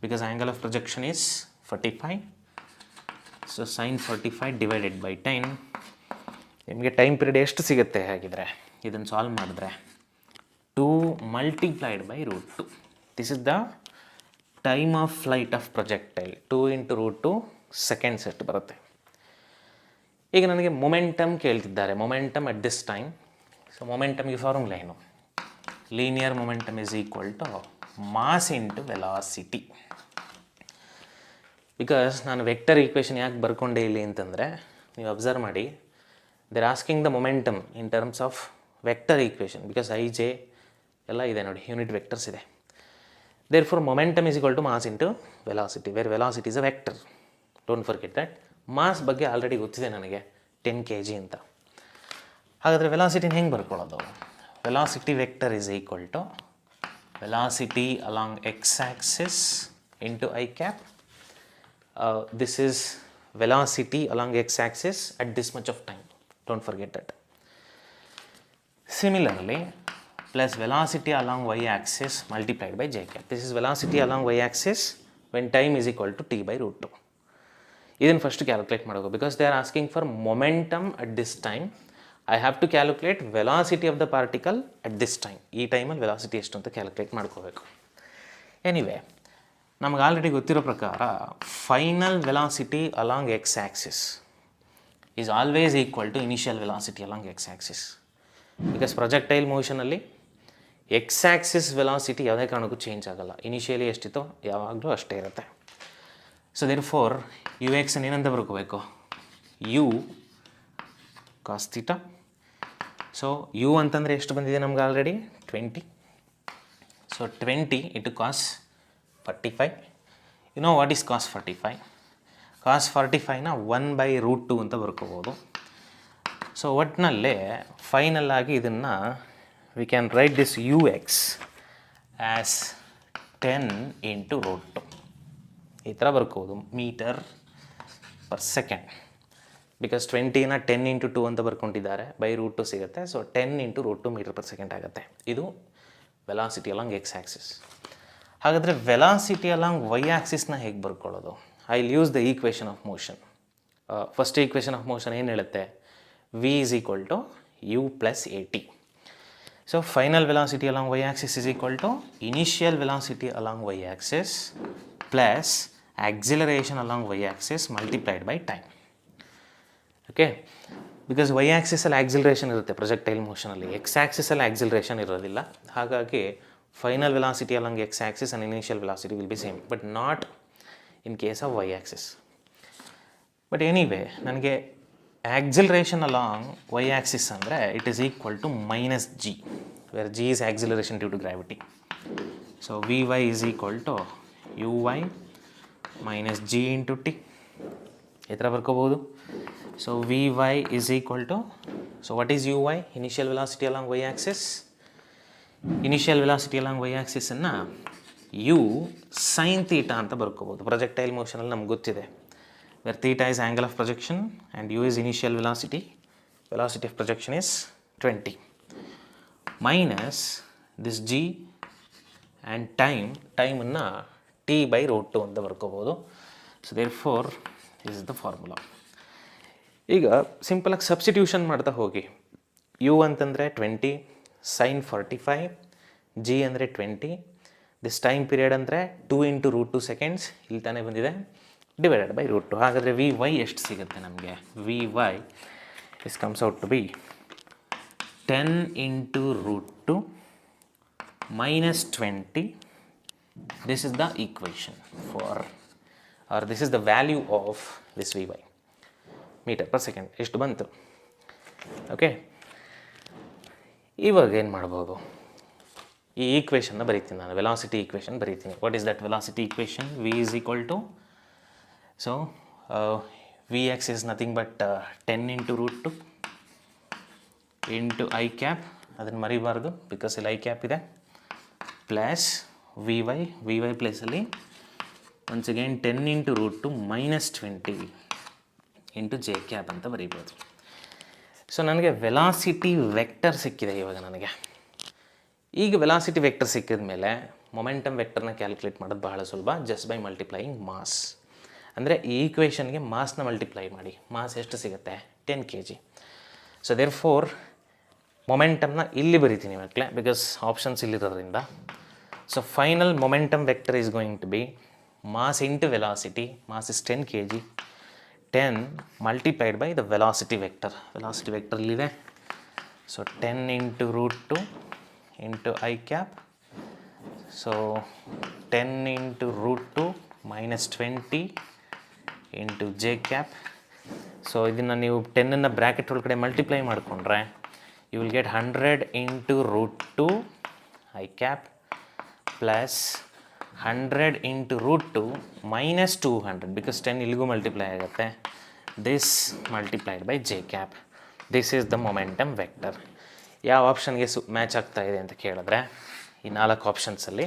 S1: because angle of projection is 45. So sin 45 divided by 10. ನಿಮಗೆ time period ಎಷ್ಟು ಸಿಗುತ್ತೆ ಹಾಗಿದ್ರೆ ಇದನ್ನು solve ಮಾಡಿದ್ರೆ 2 multiplied by √2. This is the time of flight of projectile. 2 × √2 seconds ಎಷ್ಟು ಬರುತ್ತೆ. ಈಗ ನನಗೆ ಮೊಮೆಂಟಮ್ ಕೇಳ್ತಿದ್ದಾರೆ. Momentum at this time. So ಮೊಮೆಂಟಮ್ಗೆ ಫಾರ್ಮುಲಾ ಏನು? Linear momentum is equal to mass into velocity. Because ನಾನು ವೆಕ್ಟರ್ ಈಕ್ವೇಷನ್ ಯಾಕೆ ಬರ್ಕೊಂಡೆ ಇಲ್ಲಿ ಅಂತಂದರೆ, ನೀವು ಅಬ್ಸರ್ವ್ ಮಾಡಿ, they're asking the momentum in terms of vector equation, because i j ಎಲ್ಲ ಇದೆ ನೋಡಿ, ಯೂನಿಟ್ ವೆಕ್ಟರ್ಸ್ ಇದೆ. Therefore momentum is equal to mass into velocity, where velocity is a vector. Don't forget that. Mass ಬಗ್ಗೆ already ಗೊತ್ತಿದೆ ನನಗೆ, 10 kg ಅಂತ. ಹಾಗಾದರೆ ವೆಲಾಸಿಟಿನ ಹೆಂಗೆ ಬರ್ಕೊಳ್ಳೋದು? Velocity vector is equal to velocity along x axis into I cap. This is velocity along x-axis at this much of time. Don't forget that. Similarly, plus velocity along y-axis multiplied by j cap. This is velocity along y-axis when time is equal to t by root 2. Idನ್ನು first calculate ಮಾಡಬೇಕು, because they are asking for momentum at this time. I have to calculate velocity of the particle at this time. ಈ ಟೈಮಲ್ಲಿ velocity ಎಷ್ಟು ಅಂತ calculate ಮಾಡ್ಕೋಬೇಕು. Anyway, ನಮ್ಗೆ already ಗೊತ್ತಿರೋ ಪ್ರಕಾರ final velocity along X axis is always equal to initial velocity along X axis. Because projectile ಮೋಷನಲ್ಲಿ x axis velocity ಯಾವುದೇ ಕಾರಣಕ್ಕೂ ಚೇಂಜ್ ಆಗೋಲ್ಲ. ಇನಿಷಿಯಲಿ ಎಷ್ಟಿತ್ತೋ ಯಾವಾಗಲೂ ಅಷ್ಟೇ ಇರುತ್ತೆ. So therefore u x ಏನಂತ ಬರ್ಕೋಬೇಕು? U cos theta. So u ಅಂತಂದರೆ ಎಷ್ಟು ಬಂದಿದೆ ನಮ್ಗೆ already? 20. So 20 into cos 45. You know what is cos 45? Cos 45ನ 1/√2 ಅಂತ ಬರ್ಕೋಬೋದು. ಸೊ ಒಟ್ಟಿನಲ್ಲೇ ಫೈನಲ್ ಆಗಿ ಇದನ್ನು we can write this u x as 10 into √2. ಈ ಥರ ಬರ್ಕೋಬೋದು, ಮೀಟರ್ ಪರ್ ಸೆಕೆಂಡ್. ಬಿಕಾಸ್ 20ನ 10 ಇಂಟು 2 ಅಂತ ಬರ್ಕೊಂಡಿದ್ದಾರೆ, √2 ಸಿಗುತ್ತೆ. So 10 into √2 metre per second ಆಗುತ್ತೆ. ಇದು ವೆಲಾಸಿಟಿ ಅಲಾಂಗ್ ಎಕ್ಸ್ ಆ್ಯಕ್ಸಿಸ್. ಹಾಗಾದರೆ ವೆಲಾಸಿಟಿ ಅಲಾಂಗ್ ವೈ ಆ್ಯಕ್ಸಿಸ್ನ ಹೇಗೆ ಬರ್ಕೊಳ್ಳೋದು? I will use the equation of motion. First equation of motion ಏನು ಹೇಳುತ್ತೆ? V is equal to u plus a t. So final velocity along Y axis is equal to initial velocity along Y axis plus acceleration along Y axis multiplied by time. Okay, because y ಆ್ಯಕ್ಸಿಸಲ್ಲಿ acceleration ಇರುತ್ತೆ projectile ಮೋಷನಲ್ಲಿ, x ಆ್ಯಕ್ಸಿಸಲ್ಲಿ acceleration ಇರೋದಿಲ್ಲ. ಹಾಗಾಗಿ final velocity along x-axis and initial velocity will be same, but not in case of y-axis. But anyway, ನನಗೆ acceleration along y-axis ಅಂದರೆ it is equal to minus g, where g is acceleration due to gravity. So vy is equal to uy minus g into t. ಈ ಥರ ಬರ್ಕೋಬೋದು. So vy is equal to, so what is uy? Initial velocity along y-axis. Initial velocity along y ಆ್ಯಕ್ಸಿಸನ್ನು u sine theta ಅಂತ ಬರ್ಕೋಬೋದು. Projectile ಮೋಷನಲ್ಲಿ ನಮ್ಗೆ ಗೊತ್ತಿದೆ, where theta is angle of projection and u is initial velocity. Velocity of projection is 20 minus this g and ಟೈಮನ್ನು t/√2 ಅಂತ ಬರ್ಕೋಬೋದು. So therefore is the formula. ಈಗ ಸಿಂಪಲಾಗಿ ಸಬ್ಸ್ಟಿಟ್ಯೂಷನ್ ಮಾಡ್ತಾ ಹೋಗಿ. ಯು ಅಂತಂದರೆ 20, ಸೈನ್ 45, ಜಿ ಅಂದರೆ 20, ದಿಸ್ ಟೈಮ್ ಪೀರಿಯಡ್ ಅಂದರೆ 2 ಇಂಟು √2 ಸೆಕೆಂಡ್ಸ್, ಇಲ್ಲಿ ತಾನೇ ಬಂದಿದೆ, ಡಿವೈಡೆಡ್ ಬೈ √2. ಹಾಗಾದರೆ ವಿ ವೈ ಎಷ್ಟು ಸಿಗುತ್ತೆ ನಮಗೆ? V y is comes out to be 10 into √2 minus 20. This is the equation for, or this is the value of this Vy, meter per second. ಎಷ್ಟು ಬಂತು? Okay, ಇವಾಗ ಏನು ಮಾಡ್ಬೋದು? ಈ ಈಕ್ವೇಷನ್ನ ಬರೀತೀನಿ ನಾನು, ವೆಲಾಸಿಟಿ ಈಕ್ವೇಷನ್ ಬರೀತೀನಿ. What is that velocity equation? V is equal to, so v x is nothing but 10 into √2 into I cap, ಅದನ್ನು ಮರಿಬಾರ್ದು ಬಿಕಾಸ್ ಇಲ್ಲಿ ಐ ಕ್ಯಾಪ್ ಇದೆ, ಪ್ಲಸ್ ವಿ ವೈ ಪ್ಲೇಸಲ್ಲಿ once again 10 into √2 minus 20 into j cap ಅಂತ ಬರೀಬೋದು. So ನನಗೆ velocity vector ಸಿಕ್ಕಿದೆ ಇವಾಗ ನನಗೆ. ಈಗ ವೆಲಾಸಿಟಿ ವೆಕ್ಟರ್ ಸಿಕ್ಕಿದ ಮೇಲೆ ಮೊಮೆಂಟಮ್ ವೆಕ್ಟರ್ನ ಕ್ಯಾಲ್ಕುಲೇಟ್ ಮಾಡೋದು ಬಹಳ ಸುಲಭ, ಜಸ್ಟ್ ಬೈ ಮಲ್ಟಿಪ್ಲೈಯಿಂಗ್ ಮಾಸ್. ಅಂದರೆ ಈ ಈಕ್ವೇಷನ್ಗೆ ಮಾಸ್ನ ಮಲ್ಟಿಪ್ಲೈ ಮಾಡಿ. ಮಾಸ್ ಎಷ್ಟು ಸಿಗುತ್ತೆ? 10 kg. ಸೊ ದೇರ್ ಫೋರ್ ಮೊಮೆಂಟಮ್ನ ಇಲ್ಲಿ ಬರಿತೀನಿ ಮಕ್ಕಳೇ, ಬಿಕಾಸ್ ಆಪ್ಷನ್ಸ್ ಇಲ್ಲಿರೋದ್ರಿಂದ. So final momentum vector is going to be mass into velocity. Mass is 10 kg. 10 multiplied by the velocity vector. Velocity vector ಇಲ್ಲಿದೆ. So 10 into √2 into I cap. So 10 into root 2 minus 20 into j cap. ಸೊ ಇದನ್ನು ನೀವು 10 bracket ಒಳಗಡೆ multiply ಮಾಡಿಕೊಂಡ್ರೆ you will get 100 into root 2 I cap plus 100 into root 2 minus 200 because 10 ಇಲ್ಲಿಗೂ multiply ಆಗುತ್ತೆ. This multiplied by j cap. This is the momentum vector. ಯಾವ ಆಪ್ಷನ್ಗೆ match ಆಗ್ತಾ ಇದೆ ಅಂತ ಕೇಳಿದ್ರೆ ಈ 4 ಆಪ್ಷನ್ಸಲ್ಲಿ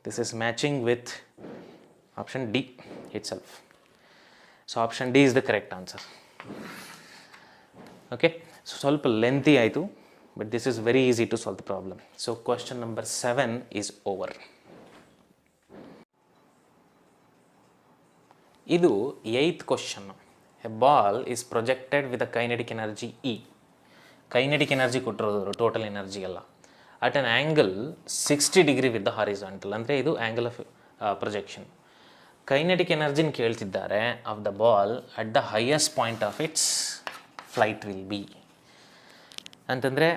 S1: this is matching with option D itself. So option D is the correct answer. Okay, so ಸ್ವಲ್ಪ lengthy ಆಯಿತು, but this is very easy to solve the problem. So question number 7 is over. ಇದು 8th question. A ball is projected with a kinetic energy E. Kinetic energy ಕೊಟ್ಟಿರೋದು total energy ಅಲ್ಲ. At an angle 60 degree with the horizontal, ಅಂದರೆ ಇದು angle of projection. Kinetic ಎನರ್ಜಿನ ಕೇಳ್ತಿದ್ದಾರೆ of the ball at the highest point of it's flight will be ಅಂತಂದರೆ,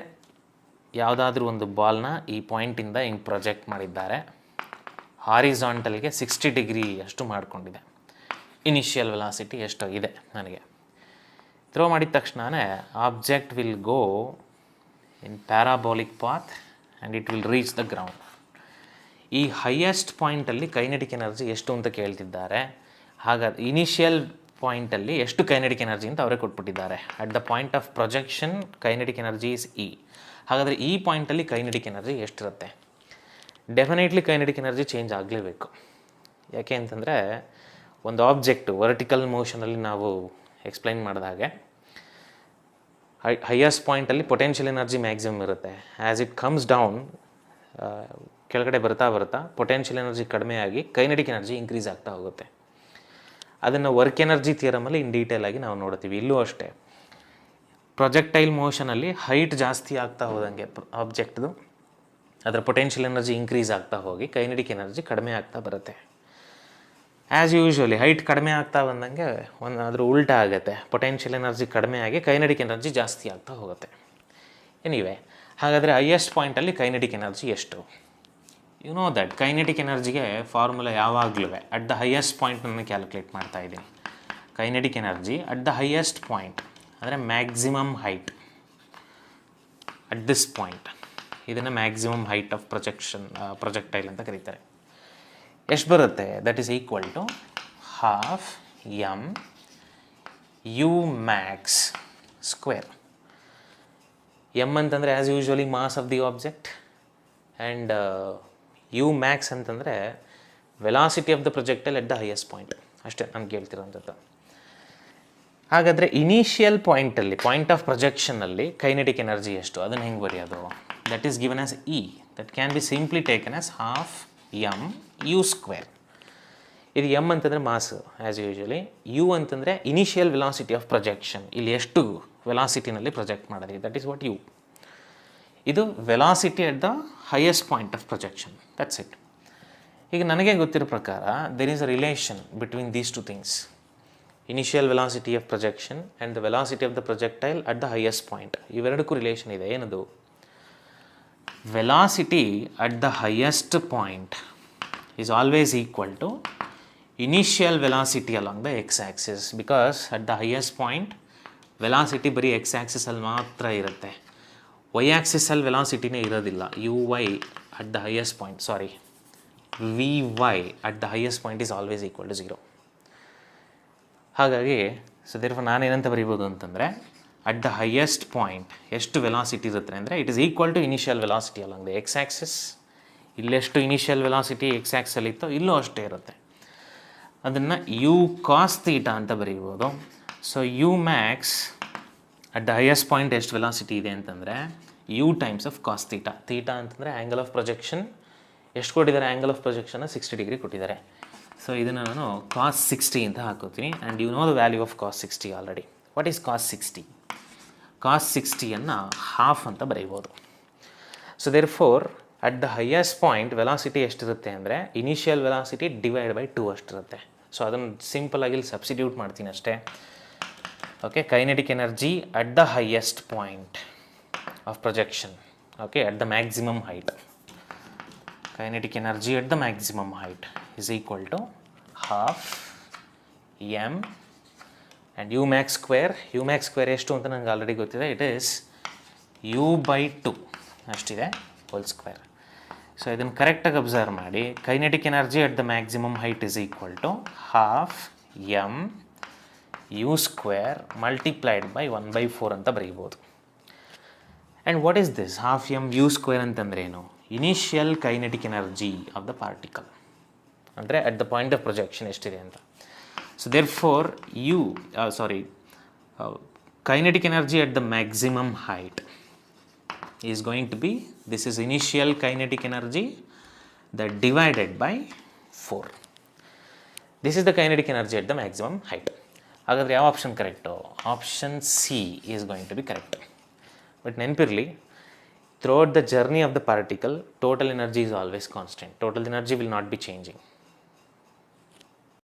S1: ಯಾವುದಾದ್ರೂ ಒಂದು ಬಾಲ್ನ ಈ ಪಾಯಿಂಟಿಂದ ಹಿಂಗೆ ಪ್ರೊಜೆಕ್ಟ್ ಮಾಡಿದ್ದಾರೆ, ಹಾರಿಸಾಂಟಲ್ಗೆ 60 ಡಿಗ್ರಿ ಅಷ್ಟು ಮಾಡಿಕೊಂಡಿದೆ. ಇನಿಷಿಯಲ್ ವೆಲಾಸಿಟಿ ಎಷ್ಟು ಇದೆ ನನಗೆ ಥ್ರೋ ಮಾಡಿದ ತಕ್ಷಣವೇ object will go in parabolic path and it will reach the ground. ಈ ಹೈಯೆಸ್ಟ್ ಪಾಯಿಂಟಲ್ಲಿ ಕೈನೆಟಿಕ್ ಎನರ್ಜಿ ಎಷ್ಟು ಅಂತ ಕೇಳ್ತಿದ್ದಾರೆ. ಹಾಗಾದ್ರೆ ಇನಿಷಿಯಲ್ ಪಾಯಿಂಟಲ್ಲಿ ಎಷ್ಟು ಕೈನೆಟಿಕ್ ಎನರ್ಜಿ ಅಂತ ಅವರೇ ಕೊಟ್ಬಿಟ್ಟಿದ್ದಾರೆ. At the point of projection kinetic energy is E. ಹಾಗಾದರೆ ಈ ಪಾಯಿಂಟಲ್ಲಿ ಕೈನೆಟಿಕ್ ಎನರ್ಜಿ ಎಷ್ಟಿರುತ್ತೆ? ಡೆಫಿನೆಟ್ಲಿ ಕೈನೆಟಿಕ್ ಎನರ್ಜಿ ಚೇಂಜ್ ಆಗಲೇಬೇಕು. ಯಾಕೆ ಅಂತಂದರೆ ಒಂದು ಆಬ್ಜೆಕ್ಟು ವರ್ಟಿಕಲ್ ಮೋಷನಲ್ಲಿ ನಾವು ಎಕ್ಸ್ಪ್ಲೈನ್ ಮಾಡಿದಾಗೆ ಹೈಯೆಸ್ಟ್ ಪಾಯಿಂಟಲ್ಲಿ ಪೊಟೆನ್ಷಿಯಲ್ ಎನರ್ಜಿ ಮ್ಯಾಕ್ಸಿಮಮ್ ಇರುತ್ತೆ. ಆ್ಯಸ್ ಇಟ್ ಕಮ್ಸ್ ಡೌನ್, ಕೆಳಗಡೆ ಬರ್ತಾ ಬರ್ತಾ ಪೊಟೆನ್ಷಿಯಲ್ ಎನರ್ಜಿ ಕಡಿಮೆ ಆಗಿ ಕೈನೆಟಿಕ್ ಎನರ್ಜಿ ಇನ್ಕ್ರೀಸ್ ಆಗ್ತಾ ಹೋಗುತ್ತೆ. ಅದನ್ನು ವರ್ಕ್ ಎನರ್ಜಿ ಥಿಯರಮಲ್ಲಿ ಇನ್ ಡೀಟೇಲ್ ಆಗಿ ನಾವು ನೋಡ್ತೀವಿ. ಇಲ್ಲೂ ಅಷ್ಟೇ, ಪ್ರೊಜೆಕ್ಟೈಲ್ ಮೋಷನಲ್ಲಿ ಹೈಟ್ ಜಾಸ್ತಿ ಆಗ್ತಾ ಹೋದಂಗೆ ಆಬ್ಜೆಕ್ಟ್ದು ಅದರ ಪೊಟೆನ್ಷಿಯಲ್ ಎನರ್ಜಿ ಇನ್ಕ್ರೀಸ್ ಆಗ್ತಾ ಹೋಗಿ ಕೈನೆಟಿಕ್ ಎನರ್ಜಿ ಕಡಿಮೆ ಆಗ್ತಾ ಬರುತ್ತೆ. ಆ್ಯಸ್ ಯೂಶ್ವಲಿ ಹೈಟ್ ಕಡಿಮೆ ಆಗ್ತಾ ಬಂದಂಗೆ ಅದ್ರ ಉಲ್ಟಾ ಆಗುತ್ತೆ, ಪೊಟೆನ್ಷಿಯಲ್ ಎನರ್ಜಿ ಕಡಿಮೆ ಆಗಿ ಕೈನೆಟಿಕ್ ಎನರ್ಜಿ ಜಾಸ್ತಿ ಆಗ್ತಾ ಹೋಗುತ್ತೆ. ಎನಿವೆ, ಹಾಗಾದರೆ ಹೈಯೆಸ್ಟ್ ಪಾಯಿಂಟಲ್ಲಿ ಕೈನೆಟಿಕ್ ಎನರ್ಜಿ ಎಷ್ಟು? ಯು ನೋ ದ್ಯಾಟ್ ಕೈನೆಟಿಕ್ ಎನರ್ಜಿಗೆ ಫಾರ್ಮುಲಾ ಯಾವಾಗಲೂ ಅಟ್ ದ ಹೈಯೆಸ್ಟ್ ಪಾಯಿಂಟನ್ನು ಕ್ಯಾಲ್ಕುಲೇಟ್ ಮಾಡ್ತಾ ಇದ್ದೀನಿ. Kinetic energy at the highest point ಅಂದರೆ maximum height at this point, ಇದನ್ನು ಮ್ಯಾಕ್ಸಿಮಮ್ ಹೈಟ್ ಆಫ್ ಪ್ರೊಜೆಕ್ಟೈಲ್ ಅಂತ ಕರೀತಾರೆ. ಎಷ್ಟು ಬರುತ್ತೆ? That is equal to half m u max square. M ಅಂತಂದರೆ as usually mass of the object and u max ಅಂತಂದರೆ velocity of the projectile at the highest point. ಅಷ್ಟೇ ನಾನು ಕೇಳ್ತಿರೋಂಥದ್ದು. ಹಾಗಾದರೆ ಇನಿಷಿಯಲ್ ಪಾಯಿಂಟಲ್ಲಿ, ಪಾಯಿಂಟ್ ಆಫ್ ಪ್ರೊಜೆಕ್ಷನಲ್ಲಿ ಕೈನೆಟಿಕ್ ಎನರ್ಜಿ ಎಷ್ಟು? ಅದನ್ನು ಹೆಂಗೆ ಬರೆಯೋದು? That is given as E. That can be simply taken as half m u square. ಇದು ಎಮ್ ಅಂತಂದರೆ ಮಾಸು ಆ್ಯಸ್ ಯೂಶ್ವಲಿ, ಯು ಅಂತಂದರೆ ಇನಿಷಿಯಲ್ ವೆಲಾಸಿಟಿ ಆಫ್ ಪ್ರೊಜೆಕ್ಷನ್, ಇಲ್ಲಿ ಎಷ್ಟು ವೆಲಾಸಿಟಿನಲ್ಲಿ ಪ್ರೊಜೆಕ್ಟ್ ಮಾಡಿದ್ರಿ, ದಟ್ ಈಸ್ ವಾಟ್ ಯು. ಇದು velocity at the highest point of projection, that's it. ಈಗ ನನಗೆ ಗೊತ್ತಿರೋ ಪ್ರಕಾರ there is a relation between these two things, initial velocity of projection and the velocity of the projectile at the highest point. ಇವೆರಡಕ್ಕೂ relation ಇದೆ. ಏನದು? velocity at the highest point is always equal to initial velocity along the x-axis, because at the highest point velocity ಬರೀ x-axis ಅಲ್ಲಿ ಮಾತ್ರ ಇರುತ್ತೆ, y-axis ಅಲ್ಲಿ ವೆಲಾಸಿಟಿನೇ ಇರೋದಿಲ್ಲ. uy at the highest point, sorry, vy at the highest point is always equal to 0. ಹಾಗಾಗಿ so therefore ನಾನೇನಂತ ಬರೀಬೋದು ಅಂತಂದರೆ ಅಟ್ ದ ಹೈಯೆಸ್ಟ್ ಪಾಯಿಂಟ್ ಎಷ್ಟು ವೆಲಾಸಿಟಿ ಇರುತ್ತೆ ಅಂದರೆ it is equal to initial velocity along the X axis. ಇಲ್ಲೆಷ್ಟು initial velocity x ಆ್ಯಕ್ಸಲ್ಲಿ ಇತ್ತೋ ಇಲ್ಲೂ ಅಷ್ಟೇ ಇರುತ್ತೆ. ಅದನ್ನು ಯು ಕಾಸ್ ಥೀಟಾ ಅಂತ ಬರೀಬೋದು. So u max at the highest point ಎಷ್ಟು ವೆಲಾಸಿಟಿ ಇದೆ ಅಂತಂದರೆ u times of cos theta. Theta ಅಂತಂದರೆ ಆ್ಯಂಗಲ್ ಆಫ್ ಪ್ರೊಜೆಕ್ಷನ್. ಎಷ್ಟು ಕೊಟ್ಟಿದ್ದಾರೆ? ಆ್ಯಂಗಲ್ ಆಫ್ ಪ್ರೊಜೆಕ್ಷನ್ನ 60 ಡಿಗ್ರಿ ಕೊಟ್ಟಿದ್ದಾರೆ. ಸೊ ಇದನ್ನು ನಾನು ಕಾಸ್ 60 ಅಂತ ಹಾಕೋತೀನಿ. And you know the value of cos 60 already. What is cos 60? Cos 60ಯನ್ನು ಹಾಫ್ ಅಂತ ಬರೀಬೋದು. So therefore at the highest point velocity ಎಷ್ಟಿರುತ್ತೆ ಅಂದರೆ ಇನಿಷಿಯಲ್ ವೆಲಾಸಿಟಿ ಡಿವೈಡ್ ಬೈ 2 ಅಷ್ಟಿರುತ್ತೆ. ಸೊ ಅದನ್ನು ಸಿಂಪಲಾಗಿ ಇಲ್ಲಿ ಸಬ್ಸ್ಟಿಟ್ಯೂಟ್ ಮಾಡ್ತೀನಿ ಅಷ್ಟೇ. Okay, kinetic energy at the highest point of projection, okay, at the maximum height kinetic energy at the maximum height is equal to half m and u max square ಎಷ್ಟು ಅಂತ ನನಗೆ already ಗೊತ್ತಿದೆ, it is u/2 ಅಷ್ಟಿದೆ whole square. So ಇದನ್ನು ಕರೆಕ್ಟಾಗಿ observe ಮಾಡಿ, kinetic energy at the maximum height is equal to half m u square multiplied by 1/4 ಅಂತ ಬರೀಬೋದು. And what is this half m u square ಅಂತಂದ್ರೇನು? Initial kinetic energy of the particle, ಅಂದರೆ at the point of projection ಎಷ್ಟಿದೆ ಅಂತ. So therefore kinetic energy at the maximum height is going to be, this is initial kinetic energy that divided by 4. This is the kinetic energy at the maximum height. ಹಾಗಾದರೆ ಯಾವ option correct? Option C is going to be correct. But ನೆನಪಿರಲಿ, throughout the journey of the particle, total energy is always constant. Total energy will not be changing.